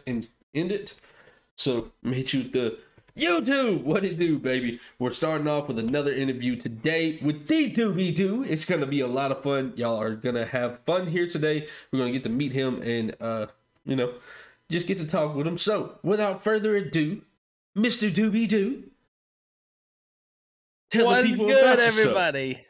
and end it. So I'm gonna hit you with the YouTube. What it do, baby? We're starting off with another interview today with TheeDoobieDoo. It's gonna be a lot of fun. Y'all are gonna have fun here today. We're gonna get to meet him and just get to talk with him. So without further ado, Mr. Doobie-Doo, tell the people about yourself. Everybody?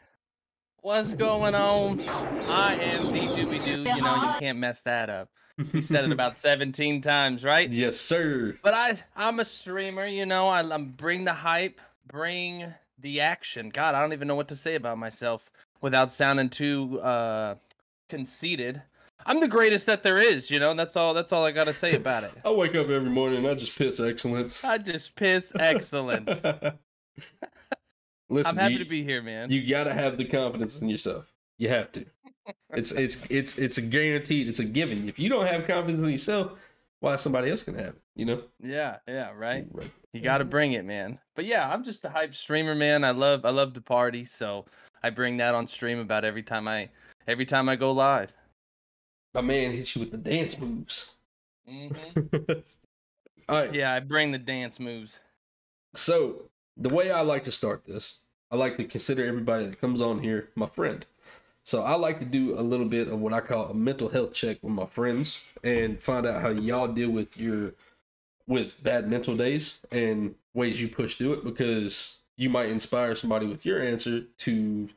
What's going on? I am TheeDoobieDoo. You know, you can't mess that up. We said it about 17 times, right? Yes, sir. But I'm a streamer, you know. I'm bring the hype, bring the action. God, I don't even know what to say about myself without sounding too conceited. I'm the greatest that there is, you know. That's all I got to say about it. I wake up every morning and I just piss excellence. Listen, I'm happy to be here, man. You gotta have the confidence in yourself. You have to. It's a guaranteed. It's a given. If you don't have confidence in yourself, why somebody else can have it? You know? Yeah, right. You got to bring it, man. But yeah, I'm just a hype streamer, man. I love to party, so I bring that on stream about every time I go live. My man hits you with the dance moves. Mm-hmm. All right. Yeah, I bring the dance moves. So the way I like to start this, I like to consider everybody that comes on here my friend. So I like to do a little bit of what I call a mental health check with my friends and find out how y'all deal with bad mental days and ways you push through it, because you might inspire somebody with your answer to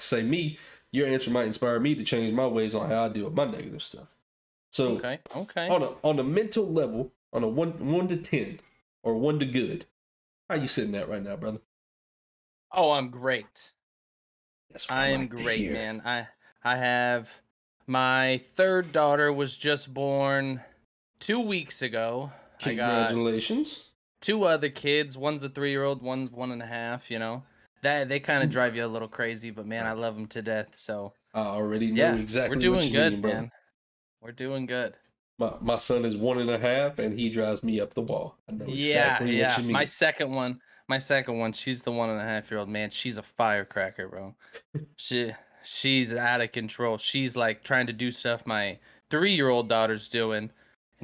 say me, your answer might inspire me to change my ways on how I deal with my negative stuff. So okay. On a mental level, on a 1 to 10 or 1 to good, how you sitting at right now, brother? Oh, I'm great. I am great, man. I have my third daughter was just born 2 weeks ago. Congratulations. I got 2 other kids. One's a 3-year-old, one's 1.5. You know, that they kind of drive you a little crazy, but man, I love them to death. So I already know exactly. We're doing what you good, mean, brother. man. We're doing good. My son is 1.5, and he drives me up the wall. I know exactly what you mean. My second one, she's the 1.5-year-old, man. She's a firecracker, bro. She's out of control. She's like trying to do stuff my 3-year-old daughter's doing,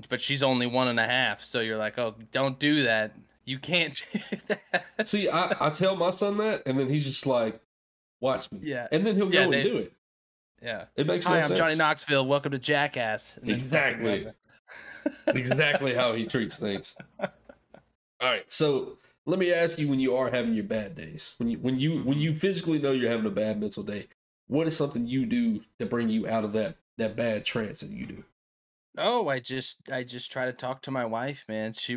but she's only 1.5. So you're like, oh, don't do that. You can't do that. See, I tell my son that, and then he's just like, watch me. Yeah. And then he'll go and do it. Yeah. It makes no Hi, sense. I'm Johnny Knoxville. Welcome to Jackass. Exactly. Exactly how he treats things. All right, so let me ask you, when you are having your bad days, when you physically know you're having a bad mental day, what is something you do to bring you out of that bad trance that you do? Oh, I just try to talk to my wife, man. She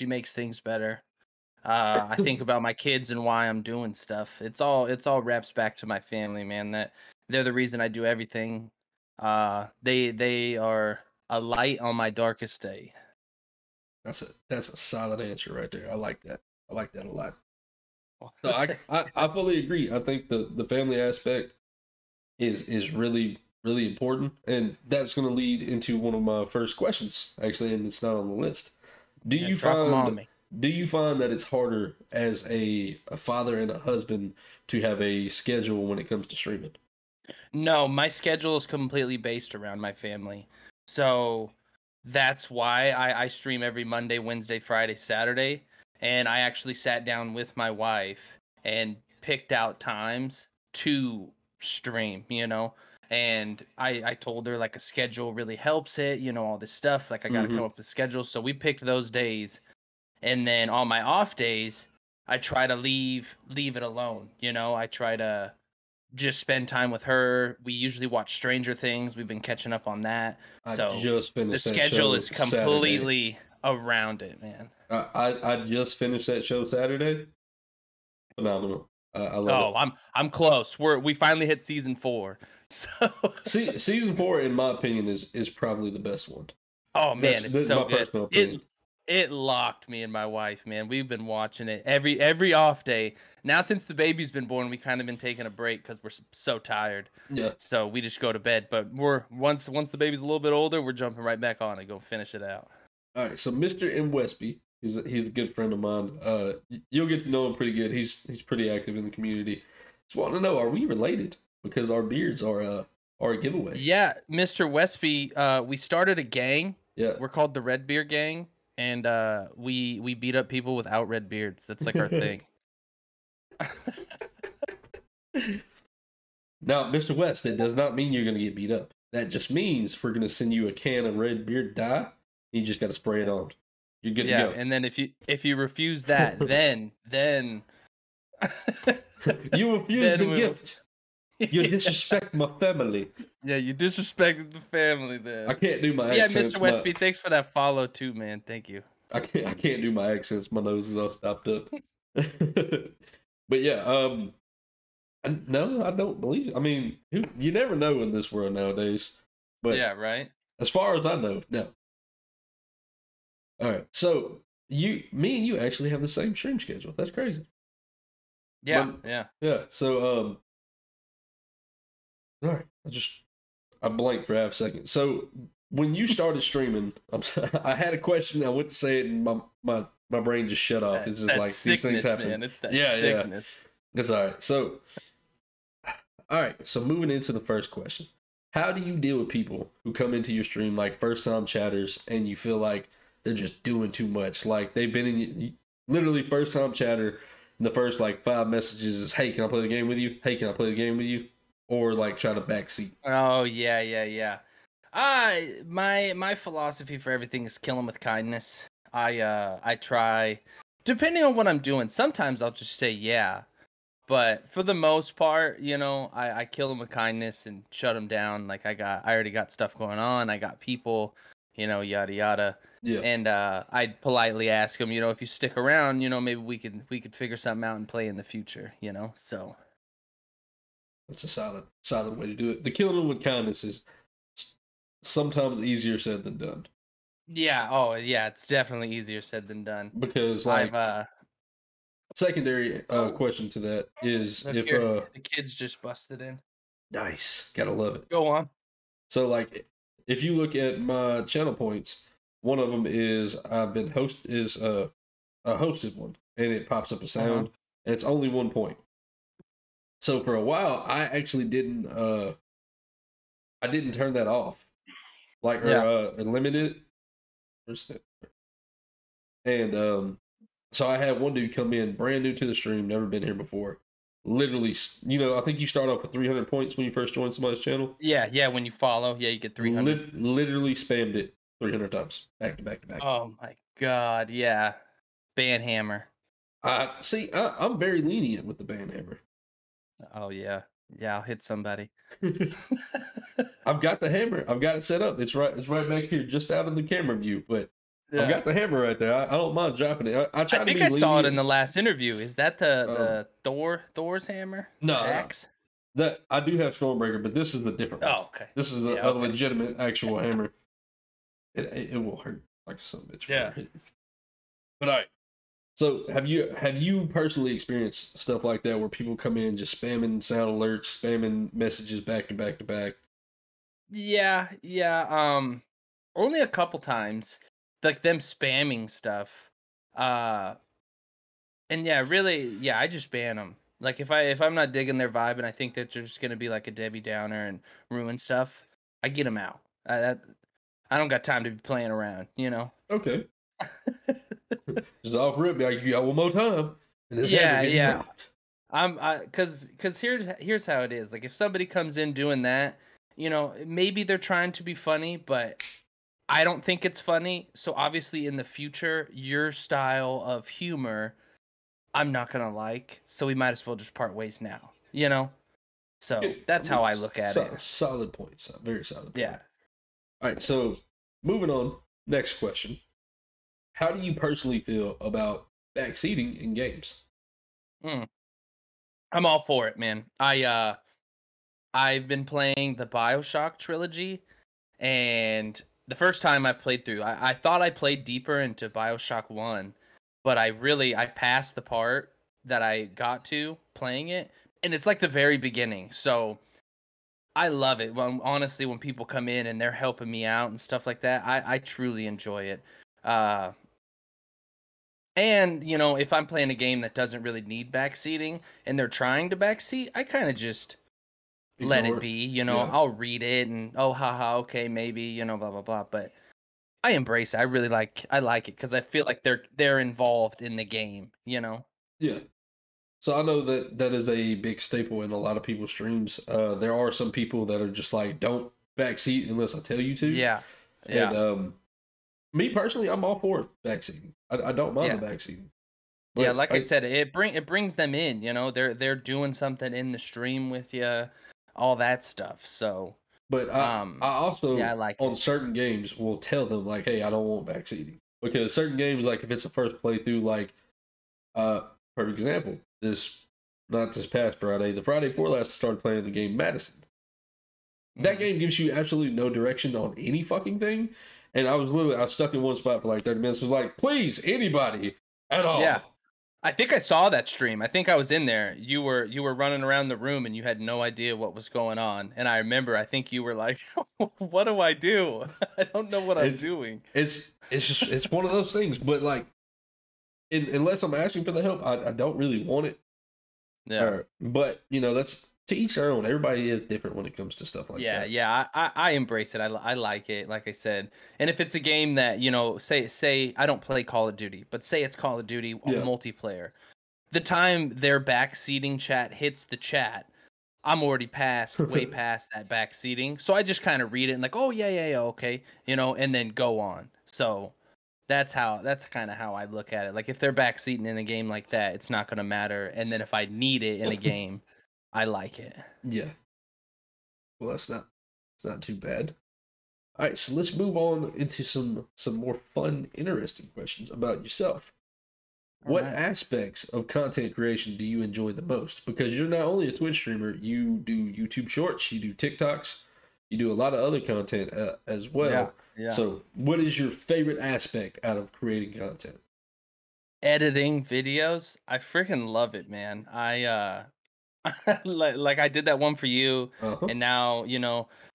makes things better. I think about my kids and why I'm doing stuff. It's all wraps back to my family, man. That they're the reason I do everything. They are a light on my darkest day. That's a solid answer right there. I like that. I like that a lot. So I fully agree. I think the family aspect is really, really important, and that's going to lead into one of my first questions, actually, and it's not on the list. Do you find that it's harder as a father and a husband to have a schedule when it comes to streaming? No, my schedule is completely based around my family. So that's why I stream every Monday, Wednesday, Friday, Saturday. And I actually sat down with my wife and picked out times to stream, you know. And I told her, like, a schedule really helps it, you know, all this stuff. Like, I got to come up with a schedule. So we picked those days. And then on my off days, I try to leave it alone. You know, I try to just spend time with her. We usually watch Stranger Things. We've been catching up on that. So just finished the schedule is completely around it, man. I just finished that show Saturday. Phenomenal. I love it. I'm close. We finally hit season 4. So season 4, in my opinion, is probably the best one. Oh man, it's so good. Personal opinion. It locked me and my wife, man. We've been watching it every off day. Now, since the baby's been born, we kind of been taking a break because we're so tired. Yeah. So we just go to bed. But once the baby's a little bit older, we're jumping right back on and go finish it out. All right. So Mr. M. Westby, he's a good friend of mine. You'll get to know him pretty good. He's pretty active in the community. Just want to know, are we related? Because our beards are a giveaway. Yeah, Mr. Westby. We started a gang. Yeah. We're called the Red Beard Gang, and we beat up people without red beards. That's like our thing. Now, Mr. West, that does not mean you're going to get beat up. That just means we're going to send you a can of red beard dye. You just got to spray it on. You're good to go. And then if you refuse that, then You refuse the we'll- gift. You disrespect my family. Yeah, you disrespected the family then. I can't do my Yeah, accents. Mr. Westby, thanks for that follow too, man. Thank you. I can't do my accents. My nose is all stopped up. But yeah, no, I don't believe it. I mean, you never know in this world nowadays. But yeah, right. As far as I know, no. All right, so me and you actually have the same stream schedule. That's crazy. Yeah, yeah. So, all right, I blanked for half a second. So when you started streaming, I had a question. I went to say it, and my brain just shut off. It's just like these things happen. Man. It's that sickness. Yeah. It's all right. So, all right. So moving into the first question, how do you deal with people who come into your stream like first time chatters, and you feel like they're just doing too much? Like they've been in literally first time chatter. And the first like 5 messages is, "Hey, can I play the game with you? Hey, can I play the game with you?" Or like try to backseat. Oh yeah. My philosophy for everything is kill them with kindness. I try, depending on what I'm doing. Sometimes I'll just say yeah, but for the most part, I kill them with kindness and shut them down. Like I already got stuff going on. I got people, yada yada. Yeah. And I'd politely ask them, if you stick around, maybe we could figure something out and play in the future, So that's a solid way to do it. The killing them with kindness is sometimes easier said than done. Yeah. Oh, yeah. It's definitely easier said than done. Because secondary question to that is if the kids just busted in. Nice, gotta love it. Go on. So like, if you look at my channel points, one of them is I've been a hosted one, and it pops up a sound, and it's only 1 point. So for a while, I actually didn't turn that off, like or limited it. And so I had one dude come in brand new to the stream, never been here before. Literally, I think you start off with 300 points when you first join somebody's channel. Yeah. When you follow, you get 300. Literally spammed it 300 times, back to back to back. Oh my god, yeah. Ban hammer. I'm very lenient with the ban hammer. Oh yeah, I'll hit somebody. I've got the hammer. I've got it set up. It's right back here, just out of the camera view. But I've got the hammer right there. I don't mind dropping it. I think I saw it in the last interview. Is that the Thor's hammer? No, axe. That I do have Stormbreaker, but this is a different one. Oh, okay. This is a legitimate actual hammer. It will hurt like some bitch. Yeah. But all right. So have you personally experienced stuff like that where people come in just spamming sound alerts, spamming messages back to back to back? Yeah. Only a couple times, like them spamming stuff. And I just ban them. Like if I'm not digging their vibe and I think that they're just gonna be like a Debbie Downer and ruin stuff, I get them out. I don't got time to be playing around, Okay. Just off rip, you got one more time, and this hammer getting dropped. Cause here's how it is. Like if somebody comes in doing that, maybe they're trying to be funny, but I don't think it's funny. So obviously in the future, your style of humor, I'm not gonna like. So we might as well just part ways now, So that's how I look at it. Solid points. Very solid point. Yeah. All right. So moving on. Next question. How do you personally feel about backseating in games? I'm all for it, man. I've been playing the BioShock trilogy, and the first time I've played through, I thought I played deeper into BioShock 1, but I passed the part that I got to playing it, and it's like the very beginning. So I love it. Honestly, when people come in and they're helping me out and stuff like that, I truly enjoy it. And, if I'm playing a game that doesn't really need backseating and they're trying to backseat, I kind of just let it be, I'll read it and, haha, okay, maybe, blah, blah, blah. But I embrace it. I like it because I feel like they're involved in the game, you know? Yeah. So I know that that is a big staple in a lot of people's streams. There are some people that are just like, don't backseat unless I tell you to. Yeah. And Yeah. me personally, I'm all for backseating. I don't mind Yeah. the backseating. Yeah, But like I said, it brings them in, you know? They're doing something in the stream with you, all that stuff. So, I yeah, I also like on it. certain games will tell them like, hey, I don't want backseating because certain games, like if it's a first playthrough, like uh, for example, not this past Friday, the Friday before last, I started playing the game Madison. That Mhm. game gives you absolutely no direction on any fucking thing, and I was stuck in one spot for like 30 minutes. Was like, please, anybody at Yeah. all. I think I saw that stream. I think I was in there. You were running around the room and you had no idea what was going on. And I remember I think you were like, "What do I do? I don't know what I'm It's doing." it's just it's one of those things. But like, unless I'm asking for the help, I don't really want it. Yeah. But that's to each their own. Everybody is different when it comes to stuff like Yeah, that. yeah, I embrace it. I like it, like I said. And if it's a game that, say I don't play Call of Duty, but say it's Call of Duty Yeah. multiplayer. The time their backseating chat hits the chat, I'm already way past that backseating. So I just kind of read it and like, "Oh, yeah, yeah, yeah, okay," and then go on. So that's kind of how I look at it. Like if they're backseating in a game like that, it's not going to matter. And then if I need it in a game, I like it. Yeah. Well, it's not too bad. All right, so let's move on into some more fun, interesting questions about yourself. All What right. aspects of content creation do you enjoy the most? Because you're not only a Twitch streamer, you do YouTube Shorts, you do TikToks, you do a lot of other content as Yeah. well. Yeah. So, what is your favorite aspect out of creating content? Editing videos, I freaking love it, man. like I did that one for you, Uh huh. and now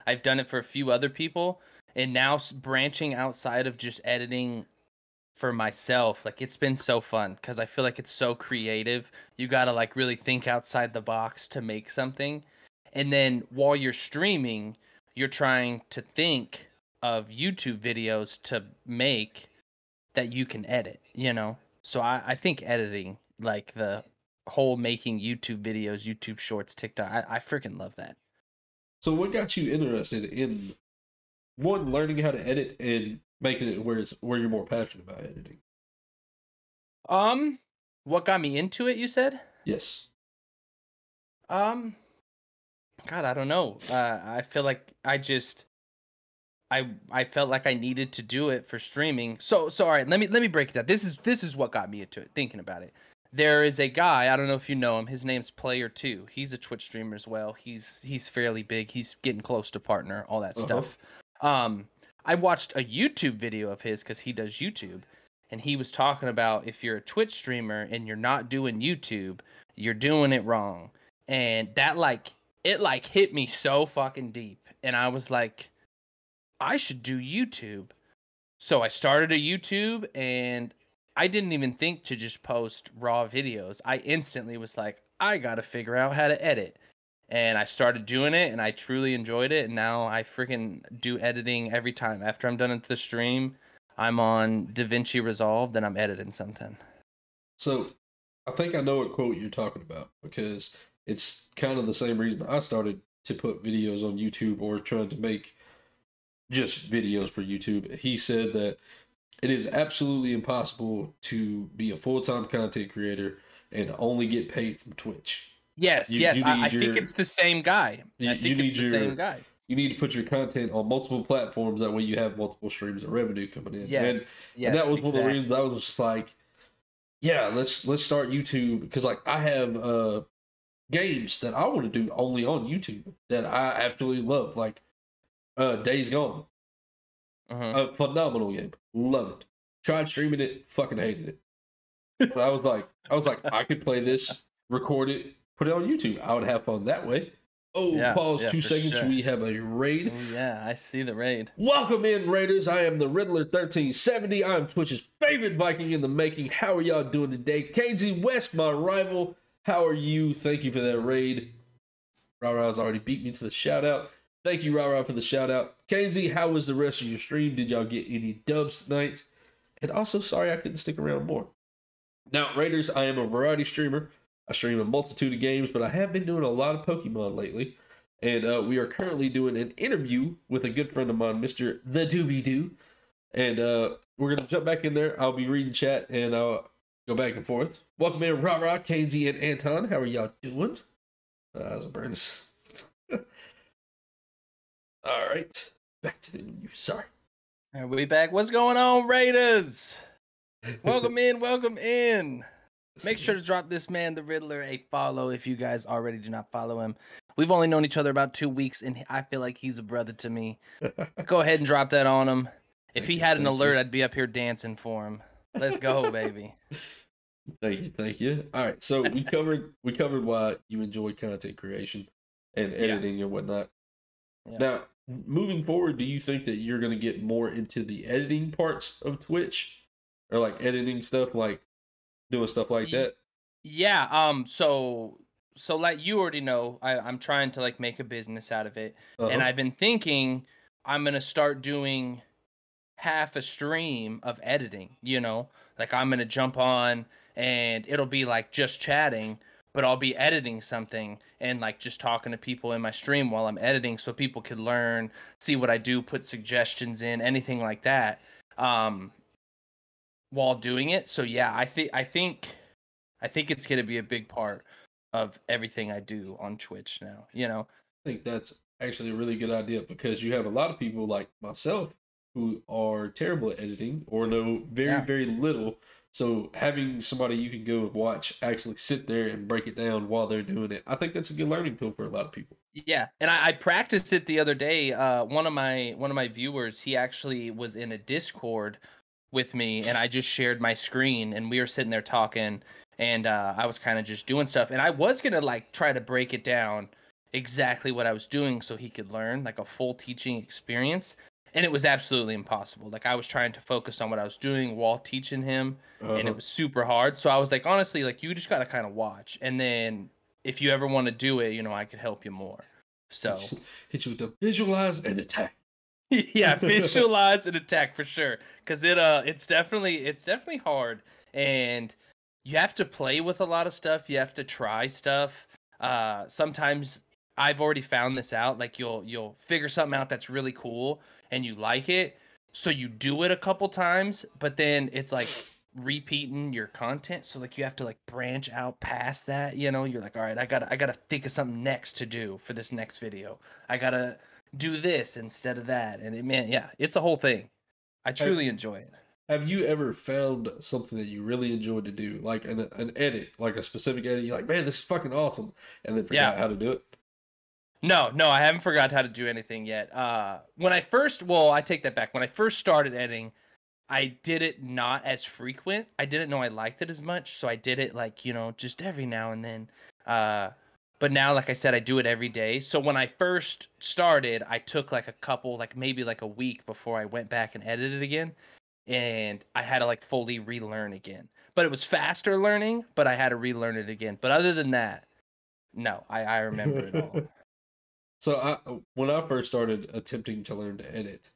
I've done it for a few other people, and now branching outside of just editing for myself, like it's been so fun because I feel like it's so creative. You gotta like really think outside the box to make something, and then while you're streaming, you're trying to think of YouTube videos to make that you can edit. So I think editing, like the whole making YouTube videos, YouTube shorts, TikTok, I freaking love that. So, what got you interested in one learning how to edit and making it where you're more passionate about editing? Um, what got me into it, you said? Yes. Um, God, I don't know. I feel like I felt like I needed to do it for streaming. So all right, let me break it down. This is what got me into it, thinking about it. There is a guy, I don't know if you know him. His name's Player 2. He's a Twitch streamer as well. He's fairly big. He's getting close to partner, all that Uh huh. stuff. Um I watched a YouTube video of his cuz he does YouTube, and he was talking about if you're a Twitch streamer and you're not doing YouTube, you're doing it wrong. And that it hit me so fucking deep. And I was like, I should do YouTube. So I started a YouTube, and I didn't even think to just post raw videos. I instantly was like, I got to figure out how to edit. And I started doing it, and I truly enjoyed it. And now I freaking do editing every time. After I'm done at the stream, I'm on DaVinci Resolve, then I'm editing something. So, I think I know what quote you're talking about because it's kind of the same reason I started to put videos on YouTube or trying to make just videos for YouTube. He said that it is absolutely impossible to be a full time content creator and only get paid from Twitch. Yes, You yes. you I need think your it's the same guy. you, I you think it's need the same your guy. you need to put your content on multiple platforms. That way you have multiple streams of revenue coming in. Yes, And that yes, was one of the reasons I exactly. was just like, yeah, let's start YouTube because like I have games that I want to do only on YouTube that I absolutely love, like Days Gone. Hmm. A phenomenal game. Love it. Tried streaming it, fucking hated it. But I was like, I could play this, record it, put it on YouTube. I would have fun that way. Oh, Yeah, pause yeah, two for seconds. sure. We have a raid. Oh yeah, I see the raid. Welcome in, Raiders. I am the Riddler 1370. I am Twitch's favorite Viking in the making. How are y'all doing today? KZ West, my rival. How are you? Thank you for that raid. Rara's already beat me to the shout out. Thank you, Rah, for the shout out. KZ, how was the rest of your stream? Did y'all get any dubs tonight? And also, sorry I couldn't stick around more. Now, Raiders, I am a variety streamer. I stream a multitude of games, but I have been doing a lot of Pokemon lately. And we are currently doing an interview with a good friend of mine, Mr. TheeDoobieDoo. And we're going to jump back in there. I'll be reading chat and I'll go back and forth. Welcome in, Rah, KZ, and Anton. How are y'all doing? How's it, Brandis? All right. Back to the interview. Sorry. Are we back? What's going on, Raiders? Welcome in, welcome in. Make sure to drop this man, the Riddler, a follow if you guys already do not follow him. We've only known each other about 2 weeks, and I feel like he's a brother to me. Go ahead and drop that on him. If he had an alert, I'd be up here dancing for him. Let's go, baby. Thank you. All right, so we covered why you enjoy content creation and editing and whatnot. Yeah. Now, moving forward, do you think that you're going to get more into the editing parts of Twitch, or like editing stuff, like doing stuff like that? Yeah. So like you already know, I'm trying to like make a business out of it, and I've been thinking I'm gonna start doing half a stream of editing. You know, like I'm gonna jump on and it'll be like just chatting, but I'll be editing something and like just talking to people in my stream while I'm editing, so people can learn, see what I do, put suggestions in, anything like that, while doing it. So yeah, I think it's gonna be a big part of everything I do on Twitch now, you know? I think that's actually a really good idea, because you have a lot of people like myself who are terrible at editing or know very little. So having somebody you can go and watch actually sit there and break it down while they're doing it, I think that's a good learning tool for a lot of people. Yeah, and I practiced it the other day. One of my viewers, he actually was in a Discord with me, and I just shared my screen, and we were sitting there talking, and I was kind of just doing stuff, and I was gonna like try to break it down exactly what I was doing so he could learn, like a full teaching experience, and it was absolutely impossible. Like I was trying to focus on what I was doing while teaching him, and it was super hard. So I was like, honestly, like you just gotta kind of watch, and then if you ever want to do it, you know, I could help you more. So hit you with the visualize and attack. Yeah, visualize and attack for sure, because it's definitely hard, and you have to play with a lot of stuff. You have to try stuff. Sometimes I've already found this out. Like you'll figure something out that's really cool and you like it, so you do it a couple times, but then it's like repeating your content. So like you have to like branch out past that. You know, you're like, all right, I gotta think of something next to do for this next video. I gotta do this instead of that, and it's a whole thing. I truly enjoy it. Have you ever found something that you really enjoyed to do, like an edit, like a specific edit? You're like, man, this is fucking awesome, and then forgot how to do it? No, I haven't forgot how to do anything yet. I take that back. When I first started editing, I did it not as frequent. I didn't know I liked it as much, so I did it like, you know, just every now and then. But now, like I said, I do it every day. So when I first started, I took like a couple, like maybe like a week before I went back and edited again. And I had to like fully relearn again. But it was faster learning, but I had to relearn it again. But other than that, no, I remember it all. So when I first started attempting to learn to edit,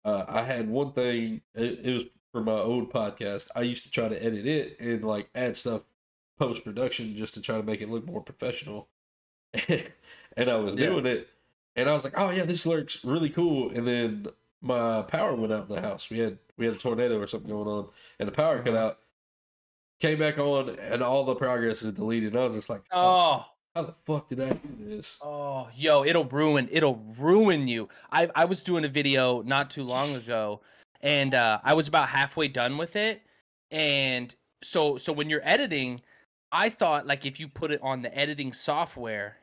I had one thing. It was for my old podcast. I used to try to edit it and like add stuff post production just to try to make it look more professional. And I was doing it, and I was like, "Oh yeah, this looks really cool." And then my power went out in the house. We had a tornado or something going on, and the power cut out. Came back on, and all the progress is deleted. And I was just like, "Oh, how the fuck did I do this?" Oh, yo, it'll ruin you. I was doing a video not too long ago, and I was about halfway done with it, and so when you're editing, I thought like if you put it on the editing software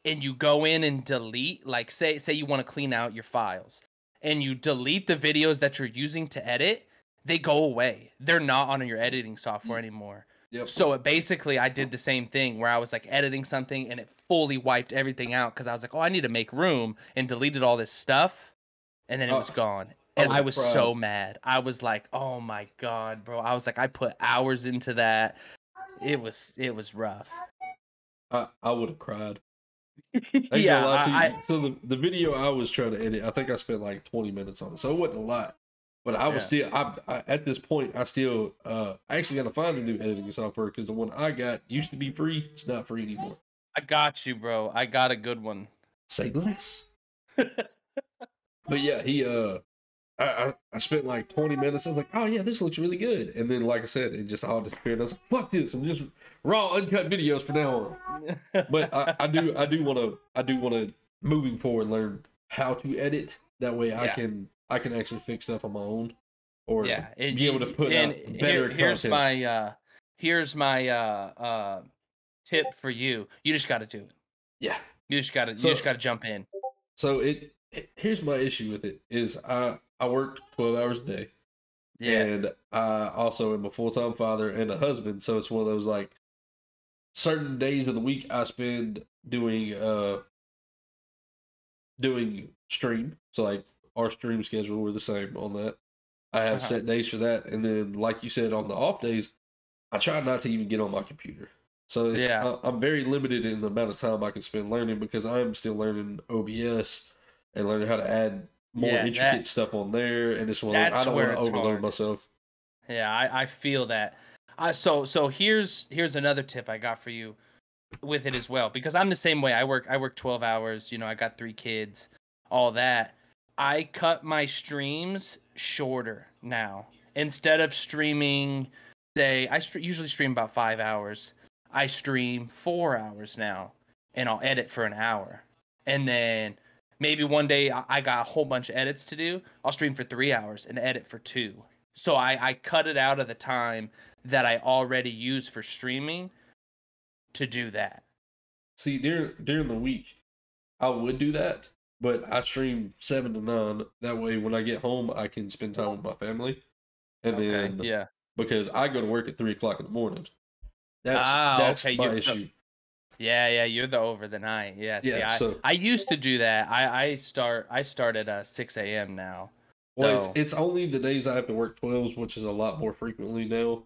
and you go in and delete, like say you want to clean out your files and you delete the videos that you're using to edit, they go away. They're not on your editing software anymore. Yep. So I did the same thing where I was like editing something and it fully wiped everything out because I was like, oh, I need to make room, and deleted all this stuff, and then it was gone. And I was so mad. I was like, oh my God, bro. I was like, I put hours into that. It was rough. I would have cried. I ain't gonna Yeah, lie to you. I So the video I was trying to edit, I think I spent like 20 minutes on it. So it wasn't a lot. But I was yeah. still, at this point, I still, I actually got to find a new editing software because the one I got used to be free. It's not free anymore. I got you, bro. I got a good one. Say less. But yeah, I spent like 20 minutes. I was like, oh yeah, this looks really good. And then, like I said, it just all disappeared. I was like, fuck this. I'm just raw, uncut videos from now on. But I do want to, moving forward, learn how to edit. That way, Yeah. I can actually fix stuff on my own, or Yeah, and be able to put out better content. here's my tip for you. You just got to do it. Yeah. You just So got to jump in. so here's my issue with it is I worked 12 hours a day, Yeah. and I also am a full-time father and a husband. So it's one of those like certain days of the week I spend doing stream. So like our stream schedule, we're the same on that. I have Uh-huh. set days for that, and then like you said, on the off days, I try not to even get on my computer. So Yeah. I'm very limited in the amount of time I can spend learning because I'm still learning OBS and learning how to add more Yeah, intricate stuff on there. And it's one of those, I that's don't where want to it's overload hard. myself. Yeah, I feel that. So here's another tip I got for you with it as well, because I'm the same way. I work 12 hours, I got 3 kids, all that. I cut my streams shorter now. Instead of streaming, say usually stream about 5 hours. I stream 4 hours now, and I'll edit for an hour. And then maybe one day I got a whole bunch of edits to do. I'll stream for 3 hours and edit for 2. So I cut it out of the time that I already use for streaming to do that. See, during the week, I would do that, but I stream 7 to 9. That way, when I get home, I can spend time with my family. And Okay, then yeah. because I go to work at 3 o'clock in the morning, that's Ah, okay. that's my issue. Yeah, you're the over the night. Yeah. See, Yeah, so I used to do that. I start at 6 a.m. now. well, So it's only the days I have to work 12s, which is a lot more frequently now.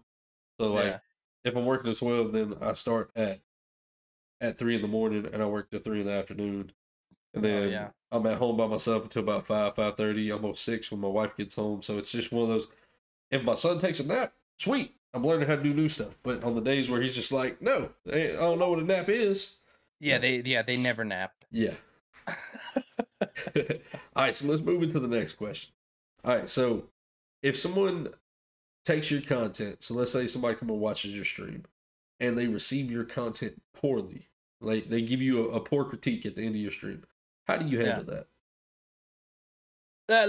So like, yeah. if I'm working at 12, then I start at 3 in the morning, and I work till 3 in the afternoon, and Oh then yeah. I'm at home by myself until about 5:30, almost 6 when my wife gets home. So it's just one of those. If my son takes a nap, sweet, I'm learning how to do new stuff. But on the days where he's just like, no, I don't know what a nap is. Yeah, they never nap. Yeah. All right, so let's move into the next question. All right, so if someone takes your content, so let's say somebody come and watches your stream, and they receive your content poorly, like they give you a poor critique at the end of your stream, how do you Yeah. handle that?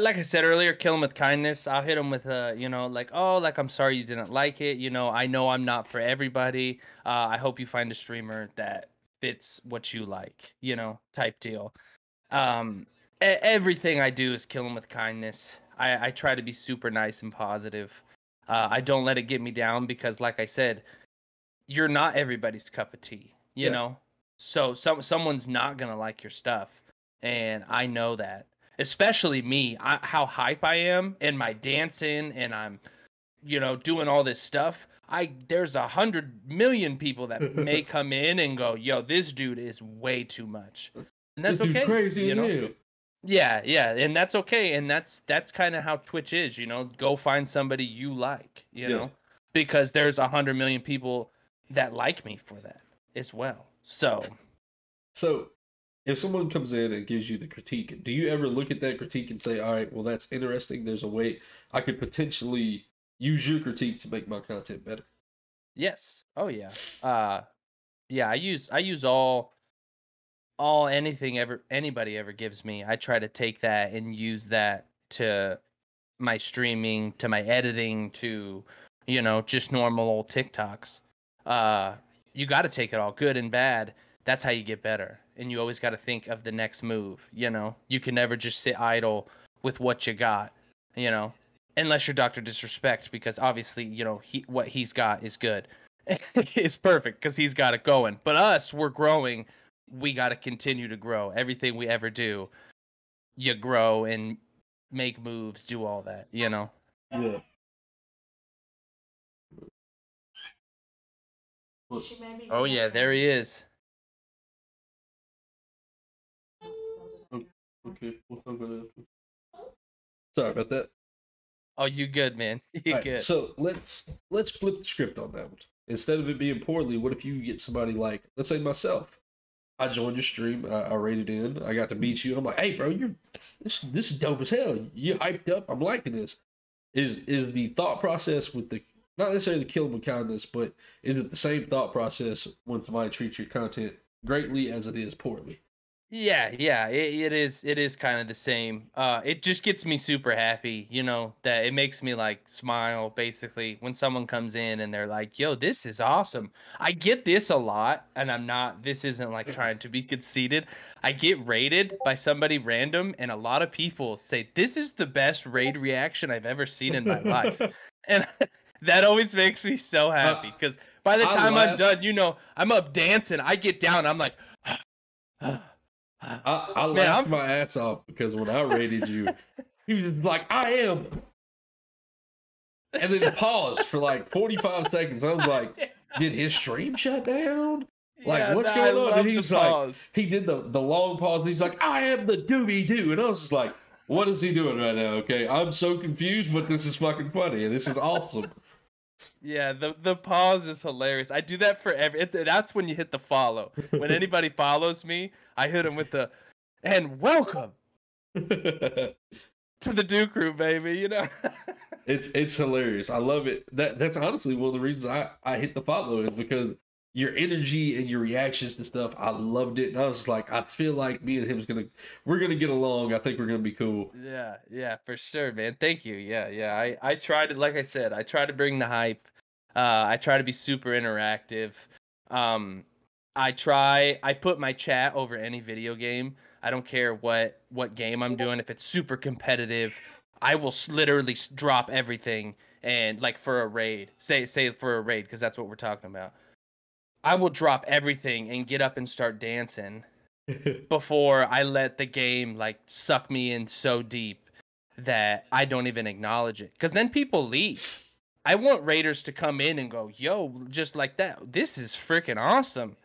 Like I said earlier, kill them with kindness. I'll hit them with like, oh, like I'm sorry you didn't like it. I know I'm not for everybody. I hope you find a streamer that fits what you like. Type deal. Um, Everything I do is kill them with kindness. I try to be super nice and positive. I don't let it get me down because, like I said, you're not everybody's cup of tea. You Yeah. know, so someone's not gonna like your stuff, and I know that. Especially me, how hype I am in my dancing, and I'm doing all this stuff. There's 100 million people that may come in and go, "Yo, this dude is way too much," and This that's dude okay. crazy as hell. Yeah, and that's okay, and that's kind of how Twitch is. Go find somebody you like. Yeah. Because there's 100 million people that like me for that as well. So So if someone comes in and gives you the critique, do you ever look at that critique and say, all right, well, that's interesting. There's a way I could potentially use your critique to make my content better? yes, oh yeah, uh, yeah. I use all anything ever anybody ever gives me. I try to take that and use that to my streaming, to my editing, to just normal old TikToks. Uh, you got to take it all, good and bad. That's how you get better, and you always got to think of the next move. You can never just sit idle with what you got. You know, unless you're Doctor Disrespect, because obviously what he's got is good. It's perfect because he's got it going. But us, we're growing. We got to continue to grow. Everything we ever do, you grow and make moves, do all that. Yeah. Oh yeah, there he is. Okay, we'll talk about that. Sorry about that. Oh, you good, man? You All right, good? so let's flip the script on that one. Instead of it being poorly, what if you get somebody like, let's say myself? I joined your stream. I rated in. I got to meet you, and I'm like, "Hey, bro, this is dope as hell. You hyped up. I'm liking this." Is the thought process with the not necessarily kill them with kindness, but is it the same thought process when somebody treats your content greatly as it is poorly? Yeah, it is kind of the same. It just gets me super happy, that it makes me like smile basically when someone comes in and they're like, "Yo, this is awesome." I get this a lot, and this isn't like trying to be conceited. I get raided by somebody random, and a lot of people say, "This is the best raid reaction I've ever seen in my life." And that always makes me so I, happy because by the I time I'm laugh. done, I'm up dancing. I get down, I'm like, I man, laughed my ass off because when I rated you, he was just like, "I am," and then paused for like 45 seconds. I was like, "Did his stream shut down? Like, yeah, what's I going on?" And love he the was like, pause. he did the long pause, and he's like, "I am the doobie doo," and I was just like, "What is he doing right now?" Okay, I'm so confused, but this is fucking funny, and this is awesome. Yeah, the pause is hilarious. I do that for that's when you hit the follow. When anybody follows me, I hit them with the and welcome to the Do Crew, baby. It's hilarious. I love it. That's honestly one of the reasons I hit the follow is because your energy and your reactions to stuff. I loved it, and I was just like, I feel like me and we're gonna get along. I think we're gonna be cool. Yeah, for sure, man. Thank you. Yeah. I try to, like I said, I try to bring the hype. I try to be super interactive. Um, I put my chat over any video game. I don't care what game I'm doing. If it's super competitive, I will literally drop everything and like for a raid. Say for a raid because that's what we're talking about. I will drop everything and get up and start dancing before I let the game like suck me in so deep that I don't even acknowledge it. Because then people leave. I want raiders to come in and go, "Yo, just like that. This is freaking awesome."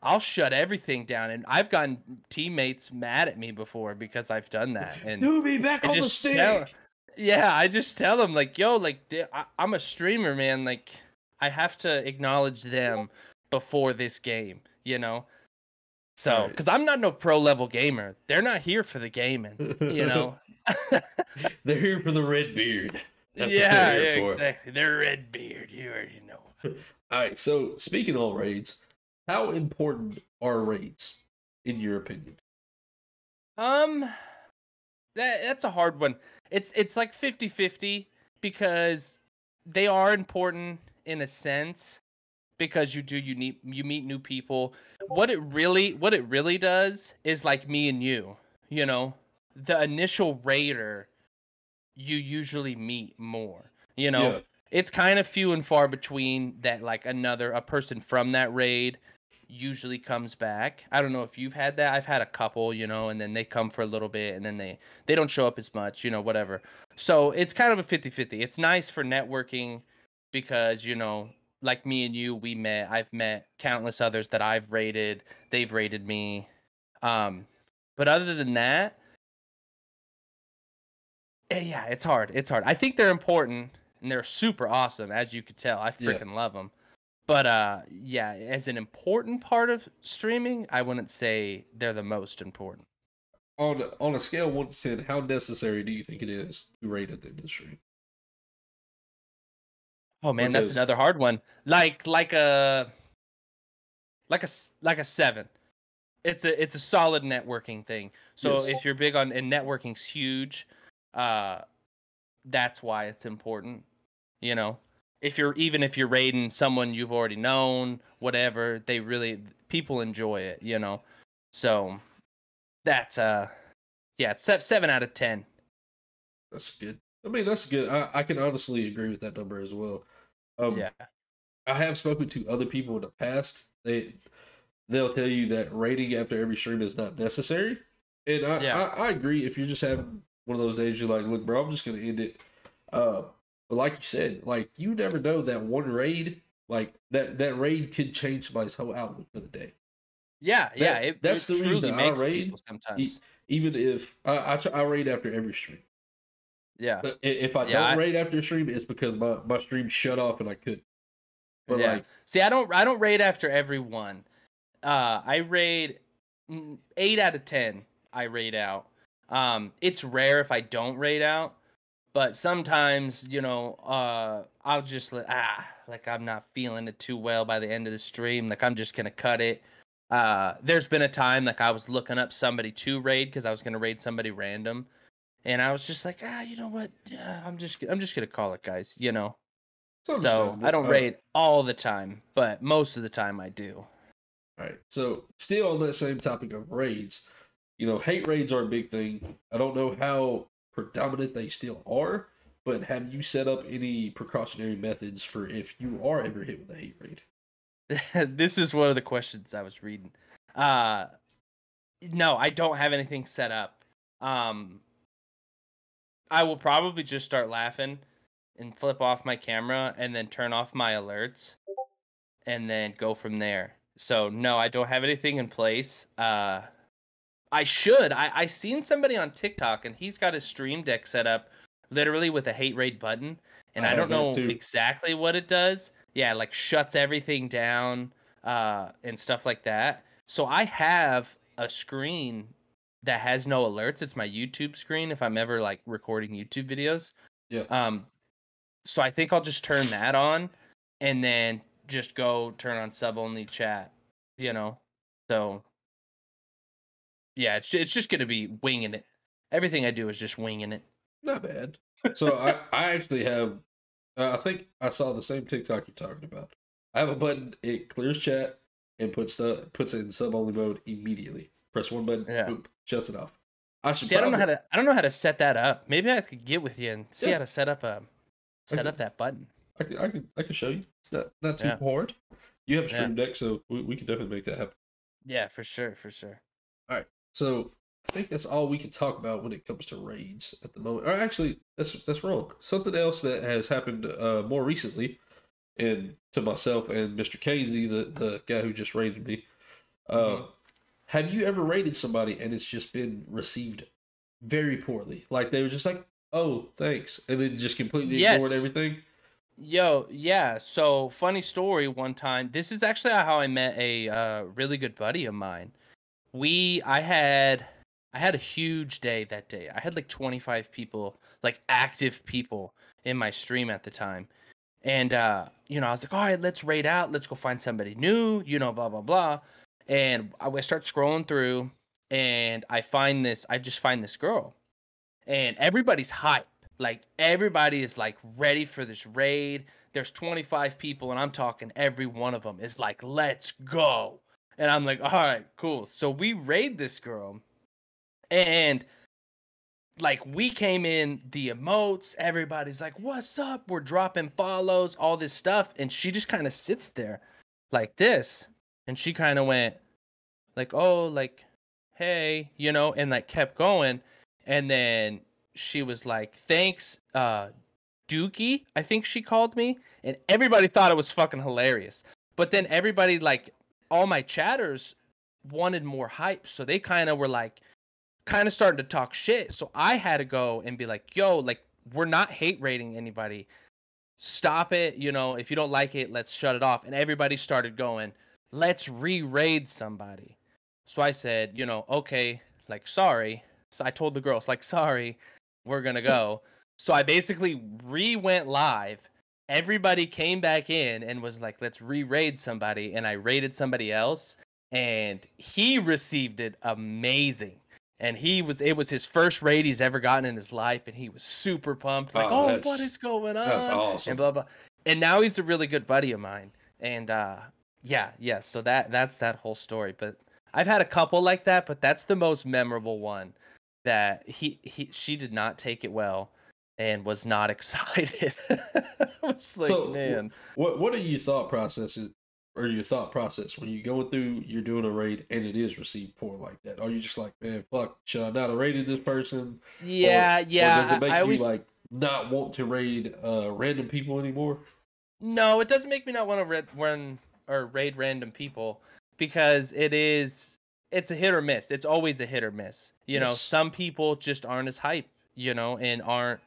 I'll shut everything down, and I've gotten teammates mad at me before because I've done that, and Doobie back I on the just tell, stick. yeah, I just tell them like, "Yo, like I'm a streamer, man. Like I have to acknowledge them before this game." All So, right. because I'm not no pro level gamer, they're not here for the gaming, you know. They're here for the red beard. That's what they're Yeah, here yeah, for. exactly. They're red beard, you already know. All right. So speaking on raids, how important are raids in your opinion? Um, that's a hard one. It's like 50-50 because they are important in a sense because you meet new people. What it really does is like me and you know, the initial raider you usually meet more. You know, Yeah. it's kind of few and far between that like a person from that raid usually comes back. I don't know if you've had that. I've had a couple, and then they come for a little bit and then they don't show up as much, whatever. So it's kind of a 50-50. It's nice for networking because, like me and you, I've met countless others that I've rated, they've rated me. Um, but other than that, yeah, it's hard. It's hard. I think they're important and they're super awesome, as you could tell. I Yeah. freaking love them. But yeah, as an important part of streaming, I wouldn't say they're the most important. On a scale of 1 to 10, how necessary do you think it is to rate at the industry? Oh man, that's Because another hard one. Like a 7. It's a solid networking thing. So yes, if you're big on and networking's huge, uh, that's why it's important. You know, if you're raiding someone you've already known, whatever, people enjoy it. So that's yeah, it's 7 out of 10. that's good. I mean, that's good. I can honestly agree with that number as well. Um, Yeah, I have spoken to other people in the past. They'll tell you that rating after every stream is not necessary, and yeah, I agree. If you're just having one of those days, you're like, look, bro, I'm just gonna end it. Uh, but like you said, like you never know that one raid, like that raid could change somebody's whole outlook for the day. yeah. That It that's it the reason truly I makes people raid. sometimes. even if I raid after every stream. Yeah. If I Yeah. don't raid after a stream, it's because my stream shut off and I couldn't. But Yeah. like, See, I don't raid after every one. I raid 8 out of 10. I raid out. It's rare if I don't raid out, but sometimes, I'll just like I'm not feeling it too well by the end of the stream. Like I'm just gonna cut it. There's been a time like I was looking up somebody to raid because I was gonna raid somebody random, and I was just like, you know what? I'm just gonna call it, guys. it's So I understandable. don't raid all the time, but most of the time I do. All right. So still on that same topic of raids, hate raids are a big thing. I don't know how predominant they still are, but have you set up any precautionary methods for if you are ever hit with a hate raid? This is one of the questions I was reading. No, I don't have anything set up. I will probably just start laughing and flip off my camera and then turn off my alerts and then go from there. So no, I don't have anything in place. I should. I seen somebody on TikTok and he's got his stream deck set up literally with a hate raid button, and I I have don't that know too. exactly what it does. Yeah, like shuts everything down and stuff like that. So I have a screen that has no alerts. It's my YouTube screen if I'm ever like recording YouTube videos. Yeah. Um so I think I'll just turn that on and then just go turn on sub only chat, you know. So yeah, it's just gonna be winging it. Everything I do is just winging it. Not bad. So I actually have. I think I saw the same TikTok you're talking about. I have a button. It clears chat and puts it in sub only mode immediately. Press one button, Yeah. boom, shuts it off. I should See, probably. I don't know how to set that up. Maybe I could get with you and see Yeah, how to set up I could, that button. I could show you. It's not too Yeah. hard. You have a Yeah. stream deck, so we can definitely make that happen. Yeah, for sure, for sure. All right. So I think that's all we can talk about when it comes to raids at the moment. Or actually, that's wrong. Something else that has happened more recently, and to myself and Mr. Casey, the guy who just raided me. Mhm. Have you ever raided somebody and it's just been received very poorly? Like they were just like, "Oh, thanks," and then just completely ignored Yes. everything. Yo, yeah. So funny story. One time, this is actually how I met a really good buddy of mine. I had a huge day that day. I had like 25 people, like active people in my stream at the time. And I was like, all right, let's raid out, let's go find somebody new, blah blah blah. And I would start scrolling through and I just find this girl. And everybody's hype. Like everybody is like ready for this raid. There's 25 people, and I'm talking every one of them is like, let's go. And I'm like, all right, cool. So we raid this girl, and like we came in the emotes, everybody's like, what's up? We're dropping follows, all this stuff. And she just kind of sits there like this. And she kind of went like, oh, like, hey, and like kept going. And then she was like, thanks, Dookie, I think she called me. And everybody thought it was fucking hilarious. But then everybody, like, all my chatters wanted more hype. So they kind of were like, kind of starting to talk shit. So I had to go and be like, yo, like, we're not hate rating anybody. Stop it. If you don't like it, let's shut it off. And everybody started going, let's re-raid somebody. So I said, okay, like, sorry. So I told the girls, like, sorry, we're going to go. So I basically re-went live. Everybody came back in and was like, let's re-raid somebody. And I raided somebody else. And he received it amazing. And it was his first raid he's ever gotten in his life, and he was super pumped, like, Oh, oh, what is going that's on? And awesome. blah blah. And now he's a really good buddy of mine. And yeah. So that's that whole story. But I've had a couple like that, but that's the most memorable one that she did not take it well and was not excited. I was like, So, man. what are your thought processes or your thought process when you're going through, you're doing a raid and it is received poor like that? Are you just like, man, fuck, should I not have raided this person? Yeah, Or does it yeah. I make you always like not want to raid random people anymore? No, it doesn't make me not want to run or raid random people because it's a hit or miss. It's always a hit or miss. You know, Yes, some people just aren't as hype, you know, and aren't.